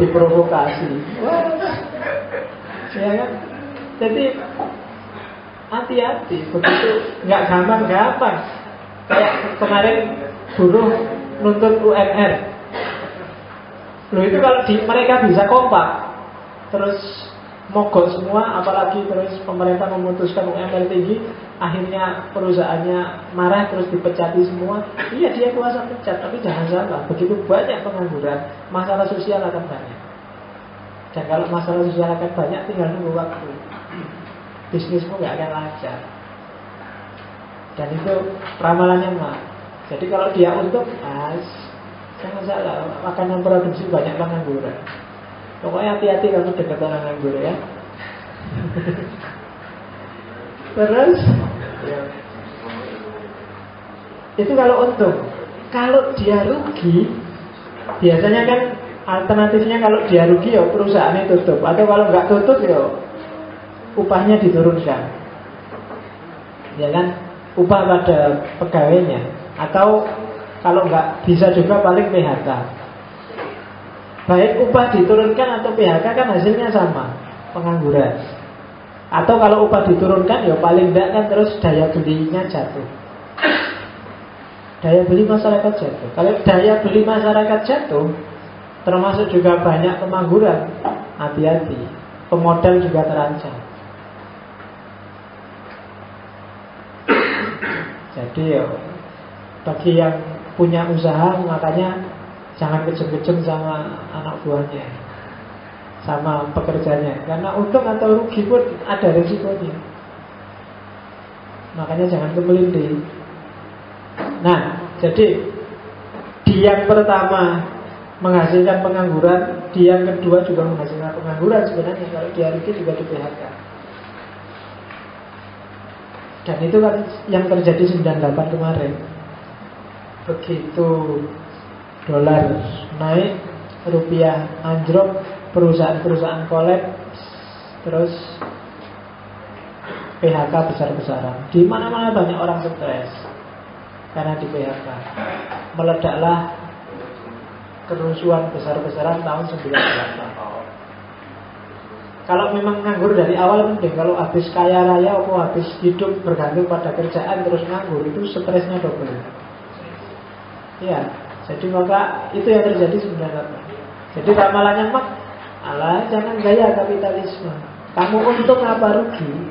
diprovokasi. Wah, ya kan? Jadi hati-hati, begitu nggak gampang-gampang. Kayak kemarin buruh nuntut UMR. Loh itu kalau mereka bisa kompak, terus mogok semua, apalagi terus pemerintah memutuskan UMR tinggi, akhirnya perusahaannya marah terus dipecati semua. Iya dia kuasa pecat, tapi jangan salah, begitu banyak pengangguran, masalah sosial akan banyak. Dan kalau masalah sosial akan banyak, tinggal nunggu waktu. Bisnismu gak akan lancar. Dan itu ramalannya mah. Jadi kalau dia untung, jangan salah, akan memproduksi banyak pengangguran. Pokoknya hati-hati kamu dekat orang nganggur ya. Terus itu kalau untung. Kalau dia rugi, biasanya kan alternatifnya kalau dia rugi ya perusahaannya tutup. Atau kalau nggak tutup ya upahnya diturunkan. Ya kan, upah pada pegawainya. Atau kalau nggak bisa juga paling PHK. Baik upah diturunkan atau PHK kan hasilnya sama, pengangguran. Atau kalau upah diturunkan, ya paling tidak kan terus daya belinya jatuh. Daya beli masyarakat jatuh. Kalau daya beli masyarakat jatuh, termasuk juga banyak pengangguran, hati-hati. Pemodal juga terancam. Jadi ya, bagi yang punya usaha, makanya jangan kejem-kejem sama anak buahnya, sama pekerjanya. Karena untung atau rugi pun ada resikonya. Makanya jangan kemelinding. Nah, jadi di yang pertama menghasilkan pengangguran, di yang kedua juga menghasilkan pengangguran sebenarnya. Kalau di hari ini juga di PHK. Dan itu kan yang terjadi 98 kemarin. Begitu dolar naik, rupiah anjlok, perusahaan-perusahaan kolaps, terus PHK besar-besaran. Di mana-mana banyak orang stres karena di PHK. Meledaklah kerusuhan besar-besaran tahun 98. Kalau memang nganggur dari awal penting. Kalau habis kaya raya atau habis hidup bergantung pada kerjaan terus nganggur, itu stresnya double. Ya, jadi maka itu yang terjadi 98. Jadi ramalannya mak, alah jangan gaya kapitalisme. Kamu untung apa rugi,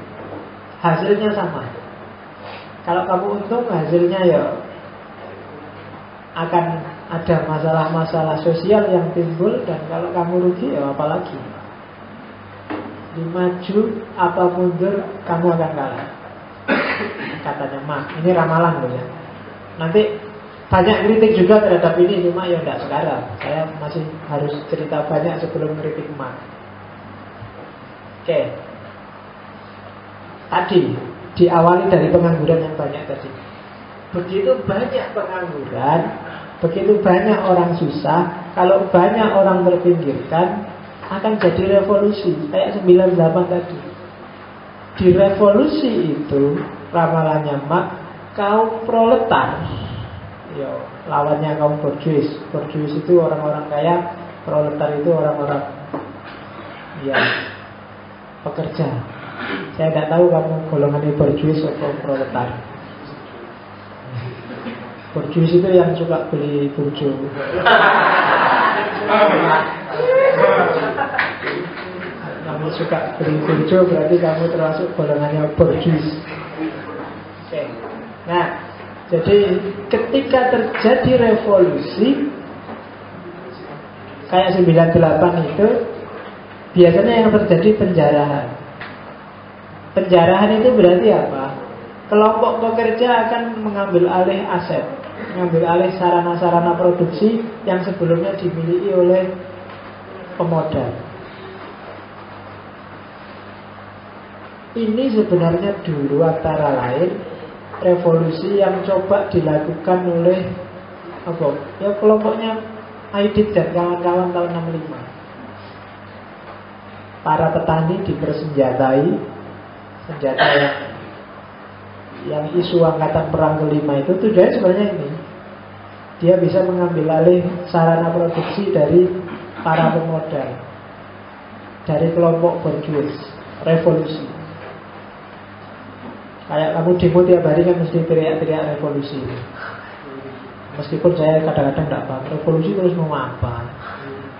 hasilnya sama. Kalau kamu untung, hasilnya ya akan ada masalah-masalah sosial yang timbul. Dan kalau kamu rugi, ya apalagi. Maju apa mundur, kamu akan kalah. Katanya Mak, ini ramalan loh ya. Nanti banyak kritik juga terhadap ini, cuma ya enggak sekarang. Saya masih harus cerita banyak sebelum kritik Mak. Oke. Tadi diawali dari pengangguran yang banyak tadi. Begitu banyak pengangguran, begitu banyak orang susah, kalau banyak orang terpinggirkan, akan jadi revolusi. Kayak 98 tadi. Di revolusi itu ramalannya Mak, kaum proletar, yo, lawannya kaum borjuis. Borjuis itu orang-orang kaya, proletar itu orang-orang ya pekerja. Saya tidak tahu kamu golongannya borjuis atau proletar. Borjuis itu yang suka beli burjo. Kamu suka beli burjo, berarti kamu termasuk golongannya borjuis. Oke. Nah, jadi ketika terjadi revolusi kayak 98 itu, biasanya yang terjadi penjarahan. Penjarahan itu berarti apa? Kelompok pekerja akan mengambil alih aset, mengambil alih sarana-sarana produksi yang sebelumnya dimiliki oleh pemodal. Ini sebenarnya dulu antara lain revolusi yang coba dilakukan oleh apa? Ya kelompoknya Aidit dan kawan-kawan tahun 65. Para petani dipersenjatai, senjata yang isu angkatan perang kelima itu tujuannya sebenarnya ini. Dia bisa mengambil alih sarana produksi dari para pemodal, dari kelompok borjuis. Revolusi. Kayak kamu demo tiap hari kan mesti teriak-teriak revolusi. Meskipun saya kadang-kadang tidak paham revolusi terus mau apa.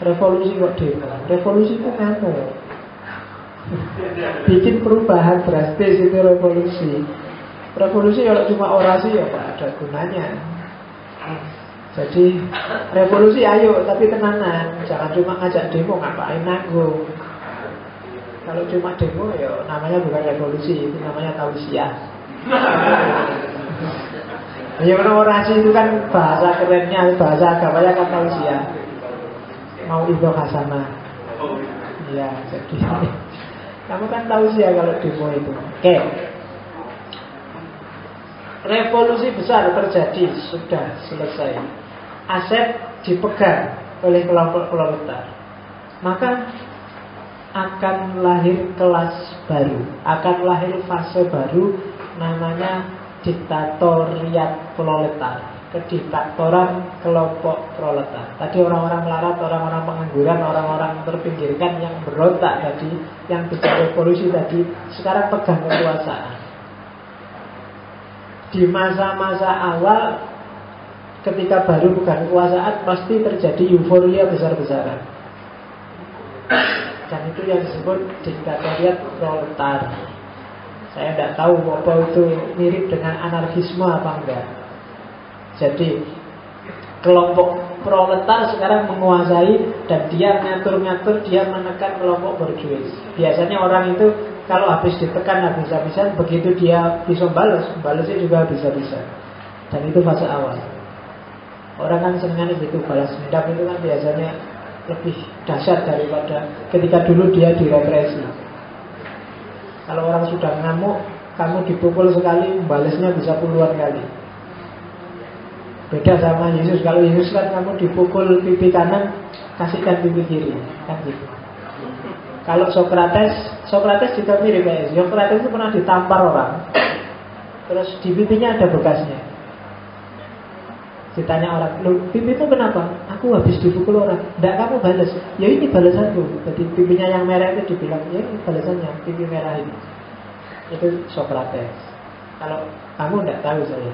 Revolusi kok demo. Revolusi itu kamu bikin perubahan drastis, itu revolusi. Revolusi kalau cuma orasi ya tak ada gunanya. Jadi revolusi ayo tapi tenanan. Jangan cuma ngajak demo, ngapain nanggung. Kalau cuma demo ya namanya bukan revolusi, itu namanya tausiah. Ya karena orasi itu kan bahasa kerennya, bahasa agamanya kan tausiah. Mau itu hasanah. Ya, jadi kamu kan tausiah kalau demo itu. Oke. Revolusi besar terjadi, sudah selesai. Aset dipegang oleh kelompok proletar. Maka akan lahir kelas baru, akan lahir fase baru, namanya diktatoriat proletar. kediktatoran kelompok proletar. Tadi orang-orang melarat, orang-orang pengangguran, orang-orang terpinggirkan yang berontak tadi, yang bikin revolusi tadi, sekarang pegang kekuasaan. Di masa-masa awal, ketika baru pegang kekuasaan, pasti terjadi euforia besar-besaran. Dan itu yang disebut diktatoriat proletar. Saya tidak tahu apa itu mirip dengan anarkisme apa enggak. Jadi kelompok proletar sekarang menguasai, dan dia ngatur-ngatur, dia menekan kelompok borjuis. Biasanya orang itu kalau habis ditekan habis-habisan, begitu dia bisa balasnya juga habis-habisan. Dan itu fase awal. Orang kan senangnya gitu, balas dendam itu kan biasanya lebih dahsyat daripada ketika dulu dia direpresi. Kalau orang sudah ngamuk, kamu dipukul sekali, balasnya bisa puluhan kali. Beda sama Yesus. Kalau Yesus kan kamu dipukul pipi kanan, kasihkan pipi kiri, kan gitu. Kalau Sokrates juga mirip kayak Yesus. Sokrates itu pernah ditampar orang, terus di pipinya ada bekasnya. Ditanya orang, "Loh, pipimu kenapa?" "Aku habis dipukul orang." "Nggak, kamu balas." "Ya ini balasanku." Jadi pipinya yang merah itu dibilang, "Ya ini balasannya, pipi merah ini." Itu Sokrates. Kalau kamu nggak tahu saya.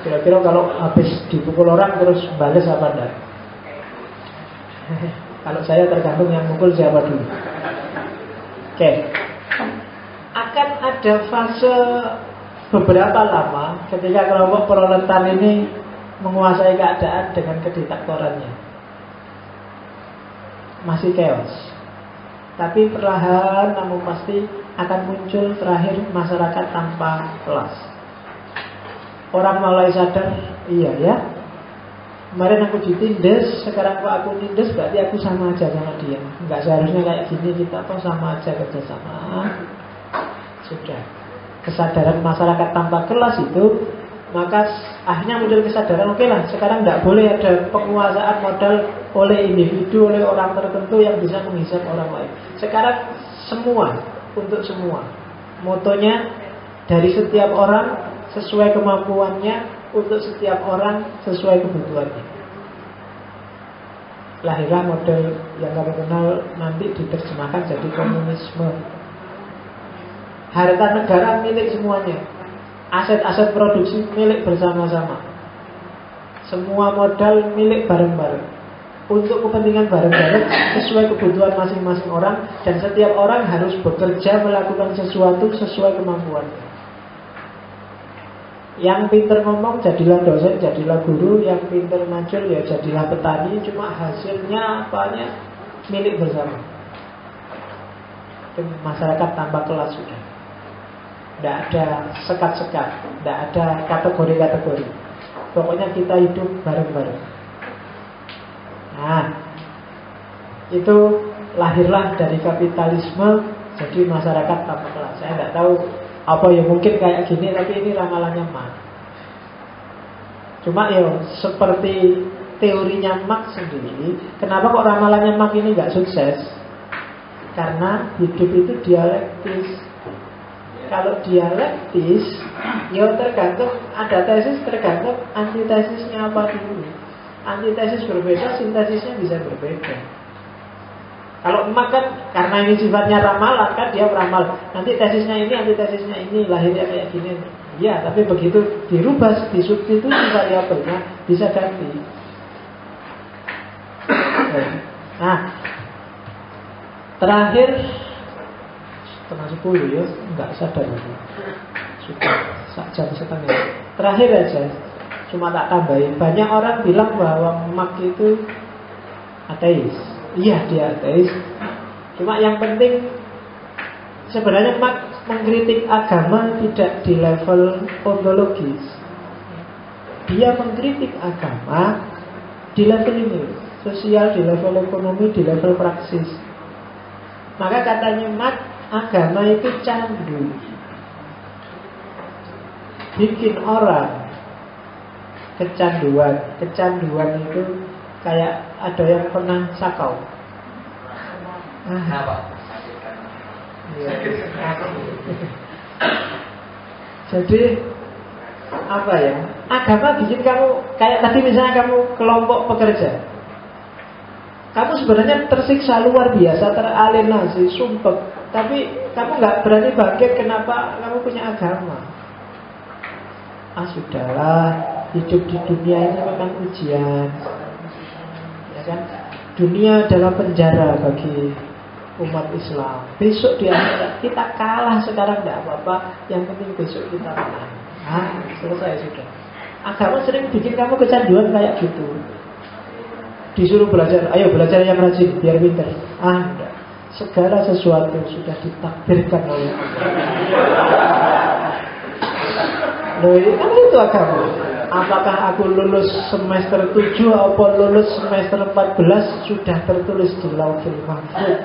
Kira-kira kalau habis dipukul orang terus balas apa enggak? Kalau saya tergantung yang mukul siapa dulu. Oke. Akan ada fase beberapa lama ketika kelompok proletar ini menguasai keadaan dengan kediktatorannya. Masih chaos. Tapi perlahan namun pasti akan muncul terakhir masyarakat tanpa kelas. Orang mulai sadar, iya ya, kemarin aku ditindas, sekarang kok aku tindas, berarti aku sama aja sama dia. Enggak seharusnya kayak gini, kita kok sama aja kerjasama. Sudah. Kesadaran masyarakat tanpa kelas itu, maka akhirnya muncul kesadaran, oke lah, sekarang tidak boleh ada penguasaan modal oleh individu, oleh orang tertentu yang bisa menghisap orang lain. Sekarang semua, untuk semua. Motonya dari setiap orang sesuai kemampuannya, untuk setiap orang sesuai kebutuhannya. Lahirlah model yang kamu kenal nanti diterjemahkan jadi komunisme. Harta negara milik semuanya, aset-aset produksi milik bersama-sama, semua modal milik bareng-bareng, untuk kepentingan bareng-bareng sesuai kebutuhan masing-masing orang, dan setiap orang harus bekerja melakukan sesuatu sesuai kemampuannya. Yang pinter ngomong jadilah dosen, jadilah guru. Yang pinter macul ya jadilah petani. Cuma hasilnya apanya milik bersama. Itu masyarakat tanpa kelas sudah. Tidak ada sekat-sekat, tidak ada kategori-kategori. Pokoknya kita hidup bareng-bareng. Nah, itu lahirlah dari kapitalisme jadi masyarakat tanpa kelas. Saya tidak tahu apa ya, mungkin kayak gini, tapi ini ramalannya Marx. Cuma ya seperti teorinya Marx sendiri. Kenapa kok ramalannya Marx ini nggak sukses? Karena hidup itu dialektis. Kalau dialektis, ya tergantung, ada tesis, tergantung antitesisnya apa dulu. Antitesis berbeda, sintesisnya bisa berbeda. Kalau emak kan, karena ini sifatnya ramalan kan, dia meramal nanti tesisnya ini, antitesisnya ini, lahirnya kayak gini. Ya, tapi begitu dirubah, disubstitusi variabelnya, bisa ganti. Nah, terakhir setengah 10 ya, nggak sadar lagi. Sudah jam setengah. Terakhir aja, cuma tak tambahin. Banyak orang bilang bahwa Marx itu ateis. Iya, dia ateis. Cuma yang penting sebenarnya Marx mengkritik agama tidak di level ontologis. Dia mengkritik agama di level ini, sosial, di level ekonomi, di level praksis. Maka katanya Marx, agama itu candu, bikin orang kecanduan. Kecanduan itu kayak ada yang pernah sakau. Kenapa? Jadi apa ya? Agama bikin kamu kayak tadi misalnya kamu kelompok pekerja. Kamu sebenarnya tersiksa luar biasa, teralienasi, sumpek. Tapi kamu nggak berani bangkit. Kenapa? Kamu punya agama. Sudahlah, hidup di dunia ini memang ujian, ya kan? Dunia adalah penjara bagi umat Islam. Besok di akhirat kita kalah sekarang tidak apa-apa. Yang penting besok kita menang. Selesai sudah. Agama sering bikin kamu kecanduan kayak gitu. Disuruh belajar, ayo belajar yang rajin biar pintar. Enggak. Segala sesuatu sudah ditakdirkan oleh Allah. Loh, kan itu agama. Apakah aku lulus semester 7 atau lulus semester 14 sudah tertulis di Lauhul Mahfuz.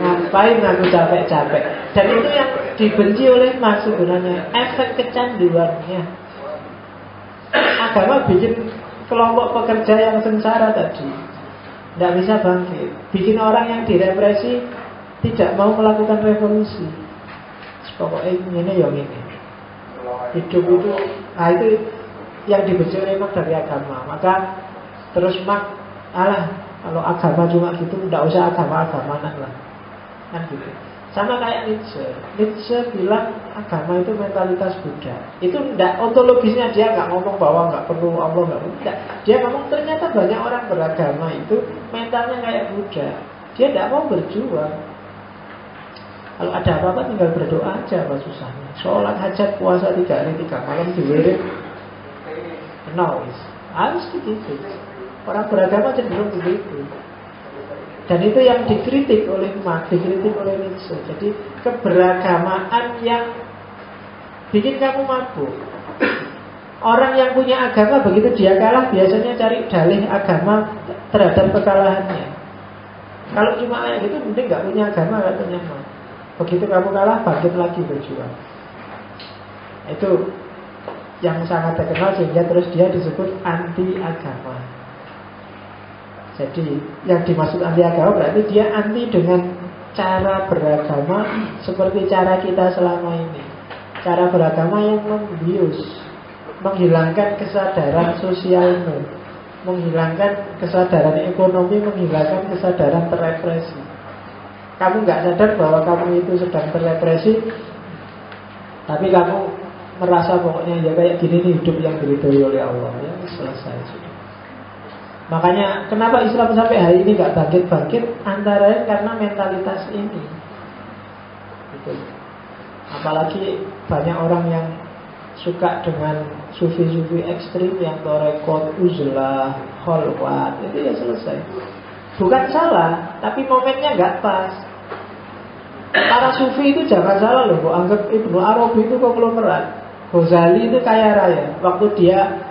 Ngapain aku capek-capek? Dan itu yang dibenci oleh Mas sebenarnya, efek kecanduannya. Agama bikin kelompok pekerja yang sengsara tadi tidak bisa bangkit, bikin orang yang direpresi tidak mau melakukan revolusi. Pokoknya ini yang ini. Hidup itu, itu yang dibenci oleh Mak dari agama. Maka terus Mak, kalau agama cuma gitu, tidak usah agama-agamanan lah. Kan gitu. Sama kayak Nietzsche. Nietzsche bilang agama itu mentalitas Buddha. Itu tidak ontologisnya, dia nggak ngomong bahwa nggak perlu Allah, nggak perlu. Dia ngomong ternyata banyak orang beragama itu mentalnya kayak Buddha. Dia tidak mau berjuang. Kalau ada apa-apa tinggal berdoa aja, apa susahnya? Sholat hajat, puasa 3 hari 3 malam diwirid. Harus begitu. Orang beragama cenderung begitu. Dan itu yang dikritik oleh Marx, dikritik oleh Nietzsche. Jadi keberagamaan yang bikin kamu mabuk. Orang yang punya agama begitu dia kalah biasanya cari dalih agama terhadap kekalahannya. Kalau cuma kayak gitu mending gak punya agama, gak punya nyaman. Begitu kamu kalah, bangkit lagi berjuang. Itu yang sangat terkenal sehingga terus dia disebut anti agama. Jadi yang dimaksud anti agama berarti dia anti dengan cara beragama seperti cara kita selama ini. Cara beragama yang membius, menghilangkan kesadaran sosialmu, menghilangkan kesadaran ekonomi, menghilangkan kesadaran terrepresi. Kamu nggak sadar bahwa kamu itu sedang terrepresi, tapi kamu merasa pokoknya ya kayak gini nih hidup yang diridhoi oleh Allah. Ya selesai sudah. Makanya kenapa Islam sampai hari ini nggak bangkit-bangkit, antara lain karena mentalitas ini. Gitu. Apalagi banyak orang yang suka dengan sufi-sufi ekstrim yang torekot, uzlah, kholwat, itu ya selesai. Bukan salah, tapi momennya nggak pas. Para sufi itu jangan salah loh, anggap Ibnu Arabi itu konglomerat, Ghazali itu kaya raya. Waktu dia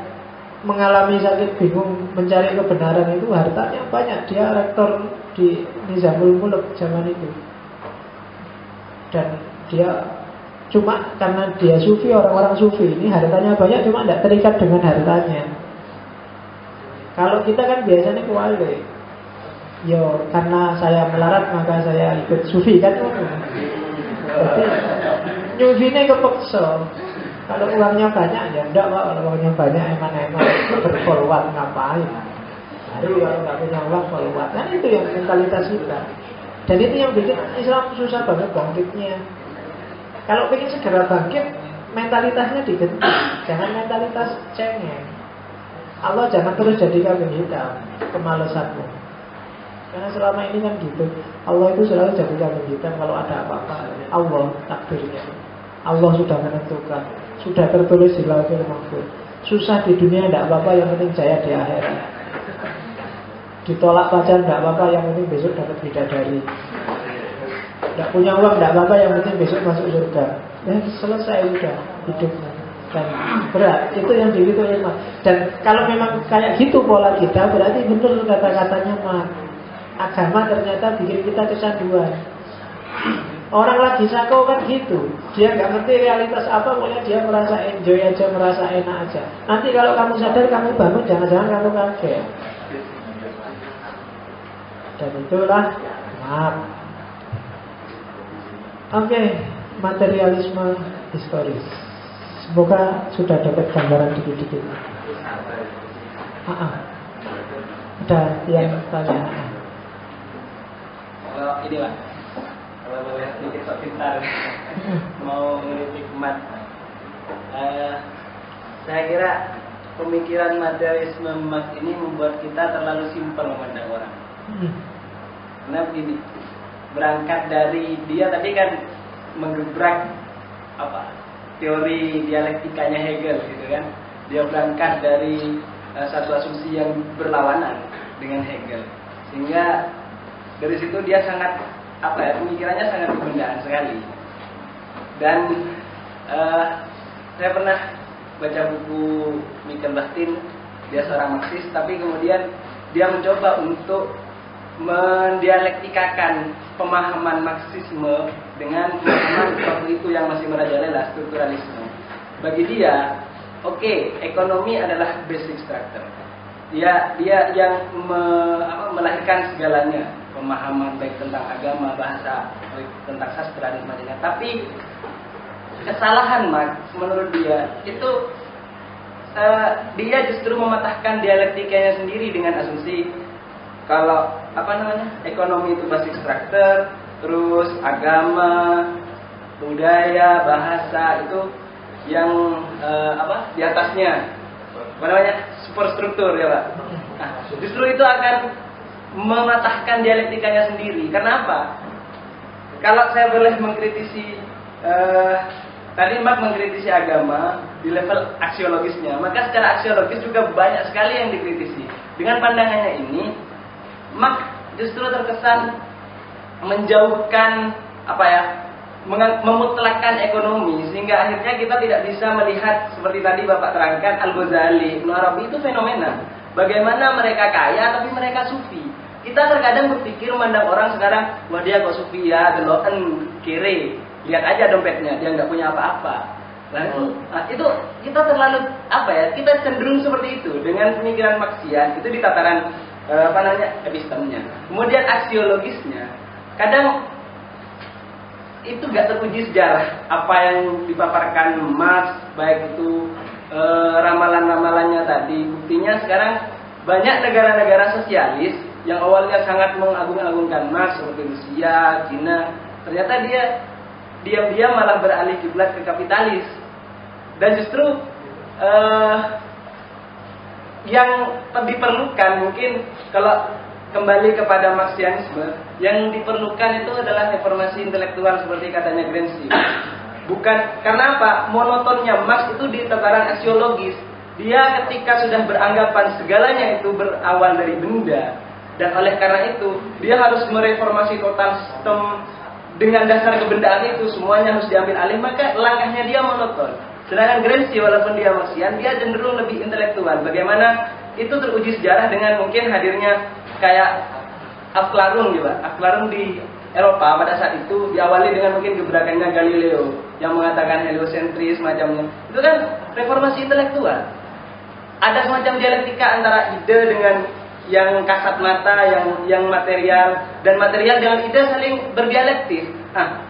mengalami sakit bingung mencari kebenaran itu hartanya banyak. Dia rektor di Nizamul Mulk zaman itu. Dan dia cuma karena dia sufi, orang-orang sufi ini hartanya banyak cuma tidak terikat dengan hartanya. Kalau kita kan biasanya kewalik. Yo, karena saya melarat maka saya ikut sufi kan. Jadi nyufinya kepeksa. Kalau uangnya banyak ya enggak Pak. Kalau uangnya banyak emang berkolwat ngapain. Jadi kalau nggak punya uang kolwat. Kan itu yang mentalitas kita. Dan itu yang bikin Islam susah banget bangkitnya. Kalau pengen segera bangkit, mentalitasnya diganti. Jangan mentalitas cengeng. Allah jangan terus jadi kambing hitam kemalasanmu. Karena selama ini kan gitu, Allah itu selalu jadi kambing hitam kalau ada apa-apa. Allah takdirnya, Allah sudah menentukan, sudah tertulis di Lauhul Mahfuz. Susah di dunia tidak apa-apa, yang penting jaya di akhirat. Ditolak pacar tidak apa-apa, yang penting besok dapat bidadari. Tidak punya uang tidak apa-apa, yang penting besok masuk surga. Selesai sudah hidupnya. Dan berat, itu yang diri itu emak. Dan kalau memang kayak gitu pola kita, berarti benar kata-katanya Mak. Agama ternyata bikin kita kecanduan. Orang lagi sakau kan gitu. Dia nggak ngerti realitas apa, pokoknya dia merasa enjoy aja, merasa enak aja. Nanti kalau kamu sadar, kamu bangun, jangan-jangan kamu kaget. Dan itulah maaf. Oke, materialisme historis. Semoga sudah dapat gambaran dikit-dikit. Ada yang tanya? Kalau ini Pak, kalau boleh sedikit sok pintar mau mengkritik umat, saya kira pemikiran materialisme Marx ini membuat kita terlalu simpel memandang orang. Karena begini, berangkat dari dia tadi kan menggebrak teori dialektikanya Hegel gitu kan. Dia berangkat dari satu asumsi yang berlawanan dengan Hegel, sehingga dari situ dia sangat pemikirannya sangat kebendaan sekali. Dan saya pernah baca buku Michael Bakhtin, dia seorang Marxis, tapi kemudian dia mencoba untuk mendialektikakan pemahaman Marxisme dengan pemahaman waktu itu yang masih merajalela, strukturalisme. Bagi dia, ekonomi adalah basic structure. Dia yang melahirkan segalanya, pemahaman baik tentang agama, bahasa, baik tentang sastra dan sebagainya. Tapi kesalahan Marx menurut dia itu dia justru mematahkan dialektikanya sendiri dengan asumsi kalau ekonomi itu basic structure, terus agama, budaya, bahasa itu yang di atasnya superstruktur ya Pak. Nah, justru itu akan mematahkan dialektikanya sendiri. Karena apa? Kalau saya boleh mengkritisi tadi Marx mengkritisi agama di level aksiologisnya, maka secara aksiologis juga banyak sekali yang dikritisi. Dengan pandangannya ini, Marx justru terkesan menjauhkan memutlakkan ekonomi, sehingga akhirnya kita tidak bisa melihat seperti tadi Bapak terangkan Al-Ghazali, Ibnu Arabi itu fenomena. Bagaimana mereka kaya tapi mereka sufi. Kita terkadang berpikir memandang orang sekarang, wah dia kok sufi ya, gelokan kere, lihat aja dompetnya, dia nggak punya apa-apa. Itu kita terlalu kita cenderung seperti itu dengan pemikiran Marxian itu di tataran epistemnya. Kemudian aksiologisnya, kadang itu gak teruji sejarah apa yang dipaparkan Marx, baik itu ramalan-ramalannya tadi. Buktinya sekarang banyak negara-negara sosialis yang awalnya sangat mengagung-agungkan Marx seperti Rusia, Cina, ternyata dia diam-diam malah beralih kiblat ke kapitalis. Dan justru yang diperlukan mungkin kalau kembali kepada Marxianisme, yang diperlukan itu adalah reformasi intelektual seperti katanya Gramsci. Bukan karena apa? Monotonnya Marx itu di tataran aksiologis. Dia ketika sudah beranggapan segalanya itu berawal dari benda, dan oleh karena itu dia harus mereformasi total sistem dengan dasar kebendaan itu, semuanya harus diambil alih, maka langkahnya dia monoton. Sedangkan Gramsci walaupun dia Marxian, dia cenderung lebih intelektual. Bagaimana itu teruji sejarah dengan mungkin hadirnya kayak Aflatun gitu. Aflatun di Eropa pada saat itu diawali dengan mungkin gebrakannya Galileo yang mengatakan heliosentris macamnya. Itu kan reformasi intelektual. Ada semacam dialektika antara ide dengan yang kasat mata, yang material, dan material dengan ide saling berdialektis. Nah,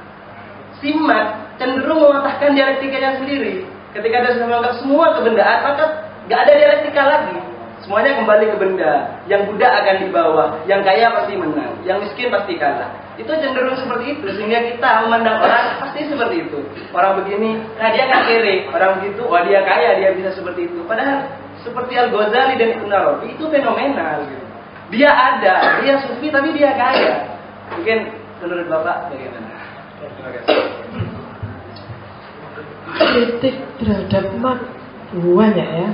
si Marx cenderung mematahkan dialektikanya sendiri. Ketika dia sudah menganggap semua kebendaan, maka gak ada dialektika lagi. Semuanya kembali ke benda. Yang budak akan dibawa, yang kaya pasti menang, yang miskin pasti kalah. Itu cenderung seperti itu, sehingga kita memandang orang pasti seperti itu. Orang begini, nah dia kan kere. Orang begitu, wah dia kaya, dia bisa seperti itu. Padahal seperti Al-Ghazali dan Ibnu Arabi itu fenomenal gitu. Dia ada, dia sufi tapi dia kaya. Mungkin menurut Bapak bagaimana? Terima kasih. Kritik terhadap Marx banyak ya.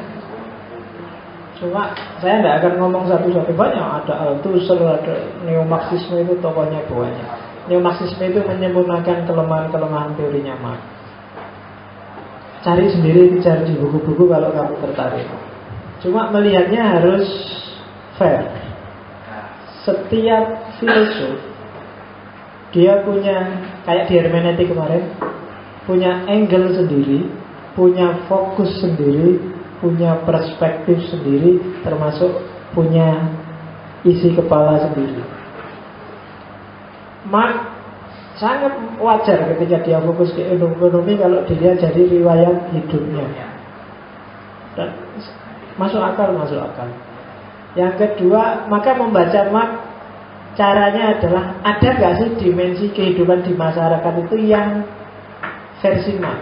Cuma saya tidak akan ngomong satu-satu, banyak. Ada Althusser, ada Neo-Marxisme, itu tokohnya banyak. Neo-Marxisme itu menyempurnakan kelemahan-kelemahan teorinya Marx. Cari sendiri, cari di buku-buku kalau kamu tertarik. Cuma melihatnya harus fair. Setiap filsuf dia punya, kayak di hermeneutik kemarin, punya angle sendiri, punya fokus sendiri, punya perspektif sendiri, termasuk punya isi kepala sendiri. Marx sangat wajar ketika dia fokus ke ekonomi kalau dilihat dari riwayat hidupnya. Dan masuk akal. Yang kedua, maka membaca Marx caranya adalah ada gak sih dimensi kehidupan di masyarakat itu yang versi Marx,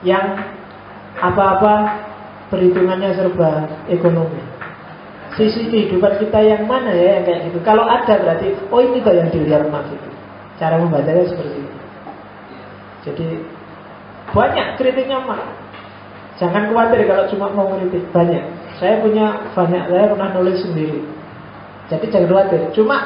yang apa-apa perhitungannya serba ekonomi. Sisi kehidupan kita yang mana ya yang kayak gitu. Kalau ada berarti ini tuh yang dilihat Marx itu. Cara membacanya seperti itu. Jadi banyak kritiknya Marx. Jangan khawatir kalau cuma mau kritik, banyak. Saya pernah nulis sendiri. Jadi jangan khawatir. Cuma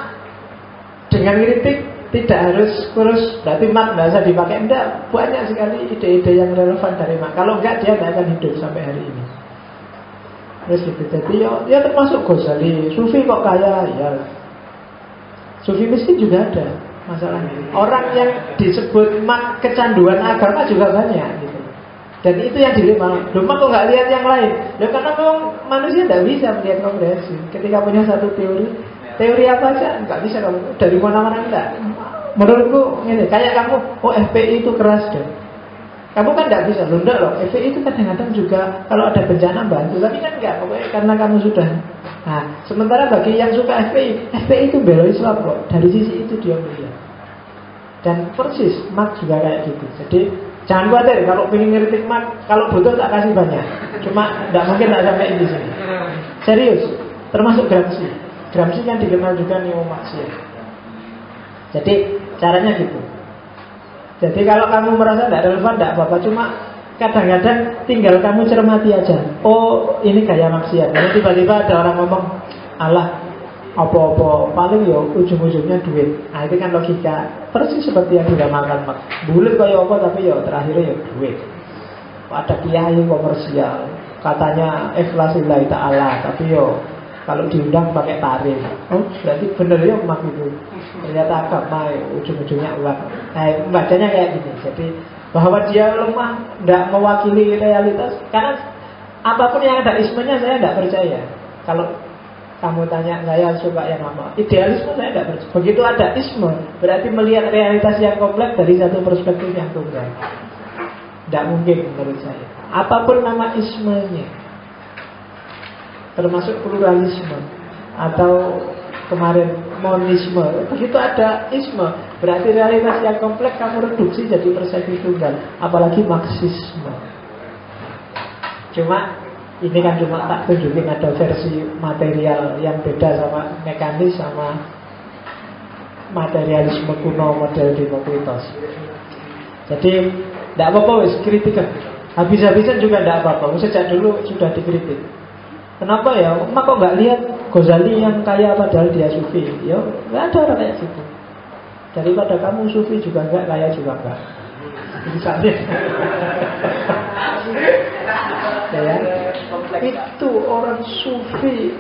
dengan kritik tidak harus kurus. Berarti Marx nggak usah dipakai. Enggak, banyak sekali ide-ide yang relevan dari Marx. Kalau enggak dia nggak akan hidup sampai hari ini. Terus gitu. Jadi ya termasuk Ghazali. Sufi kok kaya? Ya. Sufi miskin juga ada masalahnya. Orang yang disebut Marx kecanduan agama juga banyak gitu. Dan itu yang dilihat Marx kok nggak lihat yang lain? Ya karena memang manusia tidak bisa melihat komprehensif. Ketika punya satu teori apa aja nggak bisa kamu dari mana-mana enggak. Menurutku ini kayak kamu, FPI itu keras deh. Kamu kan nggak bisa, enggak loh. FPI itu kadang-kadang juga kalau ada bencana bantu, tapi kan enggak, pokoknya karena kamu sudah. Nah, sementara bagi yang suka FPI itu bela Islam kok. Dari sisi itu dia melihat. Dan persis Marx juga kayak gitu. Jadi jangan khawatir kalau pengen ngeritik Marx, kalau butuh tak kasih banyak. Cuma tidak mungkin tak sampai di sini. Serius, termasuk Gramsci. Gramsci kan dikenal juga neo-Marxian. Jadi caranya gitu. Jadi kalau kamu merasa tidak relevan, tidak apa-apa. Cuma kadang-kadang tinggal kamu cermati aja. Ini gaya Marxian. Jadi tiba-tiba ada orang ngomong, alah, apa-apa paling ya ujung-ujungnya duit. Nah itu kan logika. Persis seperti yang diramalkan Marx. Bulat kayak apa tapi ya terakhirnya ya duit. Ada kiai komersial, katanya ikhlas lillahi ta'ala, tapi yo kalau diundang pakai tarif. Berarti bener ya Marx itu. Ternyata agama ujung-ujungnya uang. Nah, bacanya kayak gini. Jadi bahwa dia lemah, tidak mewakili realitas. Karena apapun yang ada ismenya saya tidak percaya. Kalau kamu tanya saya suka yang apa, idealisme saya tidak percaya. Begitu ada isme, berarti melihat realitas yang kompleks dari satu perspektif yang tunggal. Tidak mungkin menurut saya. Apapun nama ismenya, termasuk pluralisme atau kemarin monisme, begitu ada isme, berarti realitas yang kompleks kamu reduksi jadi persepsi tunggal. Apalagi Marxisme. Cuma ini kan cuma tak tunjukin ada versi material yang beda sama mekanis sama materialisme kuno model Demokritos. Jadi tidak apa-apa wis kritikan. Habis-habisan juga tidak apa-apa. Sejak dulu sudah dikritik. Kenapa ya? Mak kok nggak lihat Ghazali yang kaya padahal dia sufi? Ya nggak ada orang kayak gitu. Daripada kamu sufi juga enggak, kaya juga enggak. Misalnya ya, itu orang sufi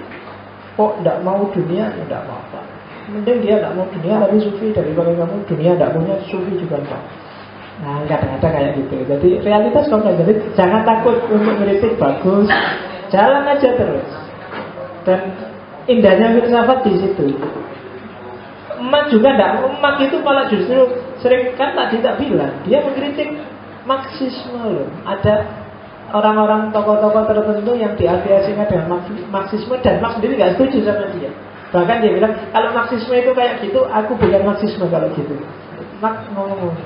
kok tidak mau dunia, tidak apa-apa. Mending dia tidak mau dunia tapi sufi, daripada kamu dunia tidak punya, sufi juga enggak. Nah kadang-kadang kayak gitu. Jadi realitas kompleks. Jadi jangan takut untuk mengkritik, bagus, jalan aja terus. Dan indahnya filsafat di situ. Emak juga tidak, emak itu malah justru sering kan tadi tak bilang dia mengkritik Marxisme loh. Ada orang-orang tokoh-tokoh tertentu yang diafiliasikan dengan Marxisme dan Marx sendiri nggak setuju sama dia. Bahkan dia bilang kalau Marxisme itu kayak gitu, aku bukan Marxisme kalau gitu. Marx ngomong.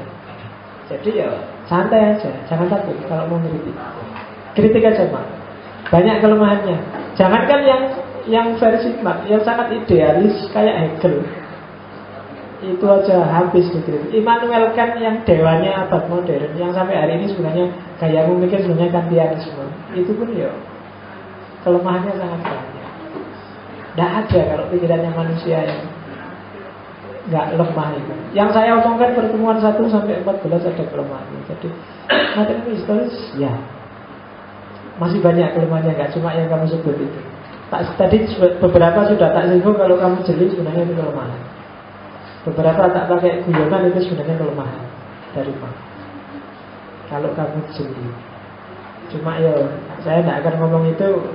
Jadi ya santai aja, jangan takut kalau mau kritik. Kritik aja Marx. Banyak kelemahannya. Jangankan yang versi Marx, yang sangat idealis kayak Hegel. Itu aja habis dikritik. Immanuel Kant yang dewanya abad modern, yang sampai hari ini sebenarnya gaya memikir sebenarnya Kantianisme, itu pun ya kelemahannya sangat banyak. Tidak ada kalau pikirannya manusia yang nggak lemah itu. Yang saya omongkan pertemuan 1 sampai 14 ada kelemahannya. Jadi materi historis ya masih banyak kelemahannya, nggak cuma yang kamu sebut itu. Tadi beberapa sudah tak singgung, kalau kamu jeli sebenarnya itu kelemahan. Beberapa tak pakai guyonan itu sebenarnya kelemahan dari Marx. Kalau kamu jeli. Cuma ya saya tidak akan ngomong itu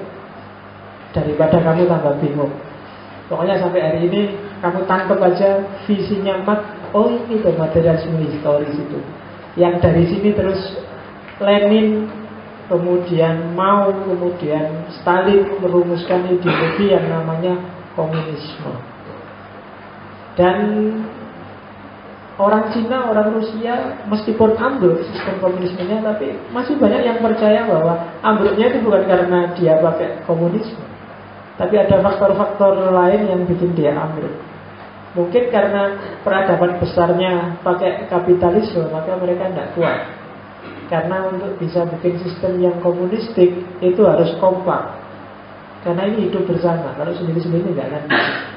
daripada kamu tambah bingung. Pokoknya sampai hari ini kamu tangkap aja visinya Marx oh ini tuh materialisme historis itu. Yang dari sini terus Lenin, kemudian Mao, kemudian Stalin merumuskan ideologi yang namanya komunisme. Dan orang Cina, orang Rusia meskipun ambruk sistem komunismenya, tapi masih banyak yang percaya bahwa ambruknya itu bukan karena dia pakai komunisme, tapi ada faktor-faktor lain yang bikin dia ambruk. Mungkin karena peradaban besarnya pakai kapitalisme, maka mereka tidak kuat. Karena untuk bisa bikin sistem yang komunistik itu harus kompak. Karena ini hidup bersama. Kalau sendiri-sendiri tidak akan.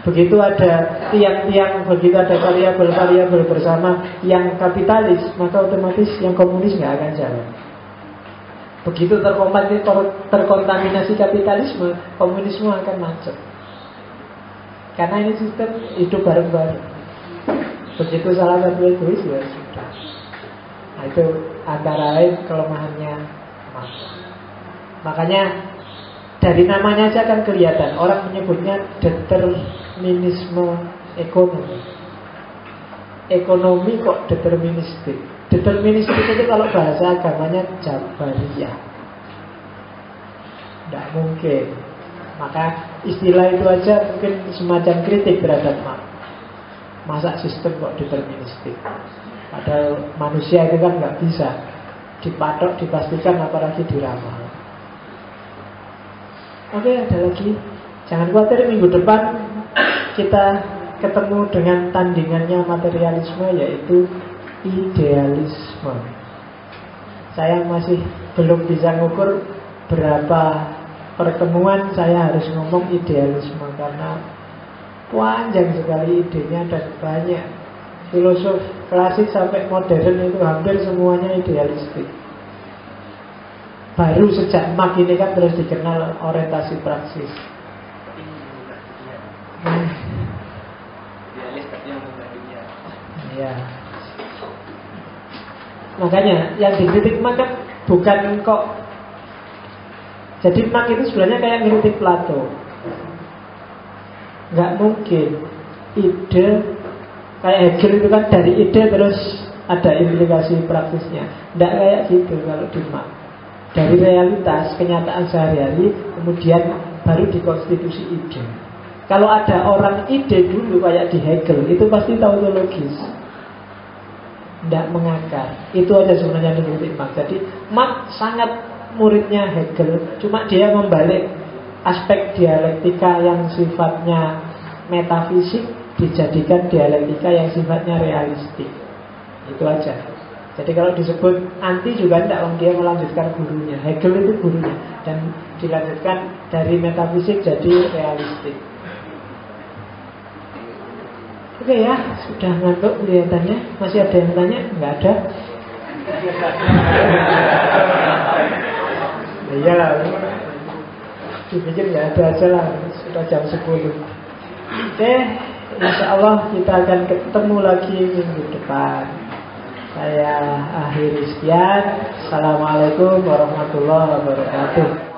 Begitu ada tiang-tiang, begitu ada variabel-variabel bersama yang kapitalis, maka otomatis yang komunis nggak akan jalan. Begitu terkontaminasi kapitalisme, komunisme akan macet. Karena ini sistem hidup bareng-bareng. Begitu salah satu egois, ya sudah. Nah, itu antara lain kelemahannya emas. Makanya dari namanya aja kan kelihatan. Orang menyebutnya determinisme ekonomi. Ekonomi kok deterministik. Deterministik itu kalau bahasa agamanya Jabariyah. Tidak mungkin. Maka istilah itu aja mungkin semacam kritik terhadap masa sistem kok deterministik. Padahal manusia itu kan nggak bisa dipatok, dipastikan, apalagi diramal. Oke, ada lagi. Jangan khawatir, minggu depan kita ketemu dengan tandingannya materialisme, yaitu idealisme. Saya masih belum bisa ngukur berapa pertemuan saya harus ngomong idealisme, karena panjang sekali idenya dan banyak. Filosof klasik sampai modern itu hampir semuanya idealistik. Baru sejak Marx ini kan terus dikenal orientasi praksis. Ya. Makanya yang dikritik Marx kan bukan kok. Jadi Marx itu sebenarnya kayak ngeritik Plato. Nggak mungkin ide kayak Hegel itu kan dari ide terus ada implikasi praktisnya. Nggak kayak gitu kalau di Marx. Dari realitas, kenyataan sehari-hari, kemudian baru dikonstitusi ide. Kalau ada orang ide dulu kayak di Hegel, itu pasti tautologis, tidak mengakar. Itu aja sebenarnya dikritik Marx. Jadi Marx sangat muridnya Hegel, cuma dia membalik aspek dialektika yang sifatnya metafisik dijadikan dialektika yang sifatnya realistik. Itu aja. Jadi kalau disebut anti juga tidak, dia melanjutkan gurunya. Hegel itu gurunya, dan dilanjutkan dari metafisik jadi realistik. Oke ya, sudah ngantuk kelihatannya. Masih ada yang tanya? Nggak ada? Iyalah, dipikir nggak ada aja lah. Sudah jam 10. Oke, insya Allah kita akan ketemu lagi minggu depan. Saya akhiri sekian. Assalamualaikum warahmatullahi wabarakatuh.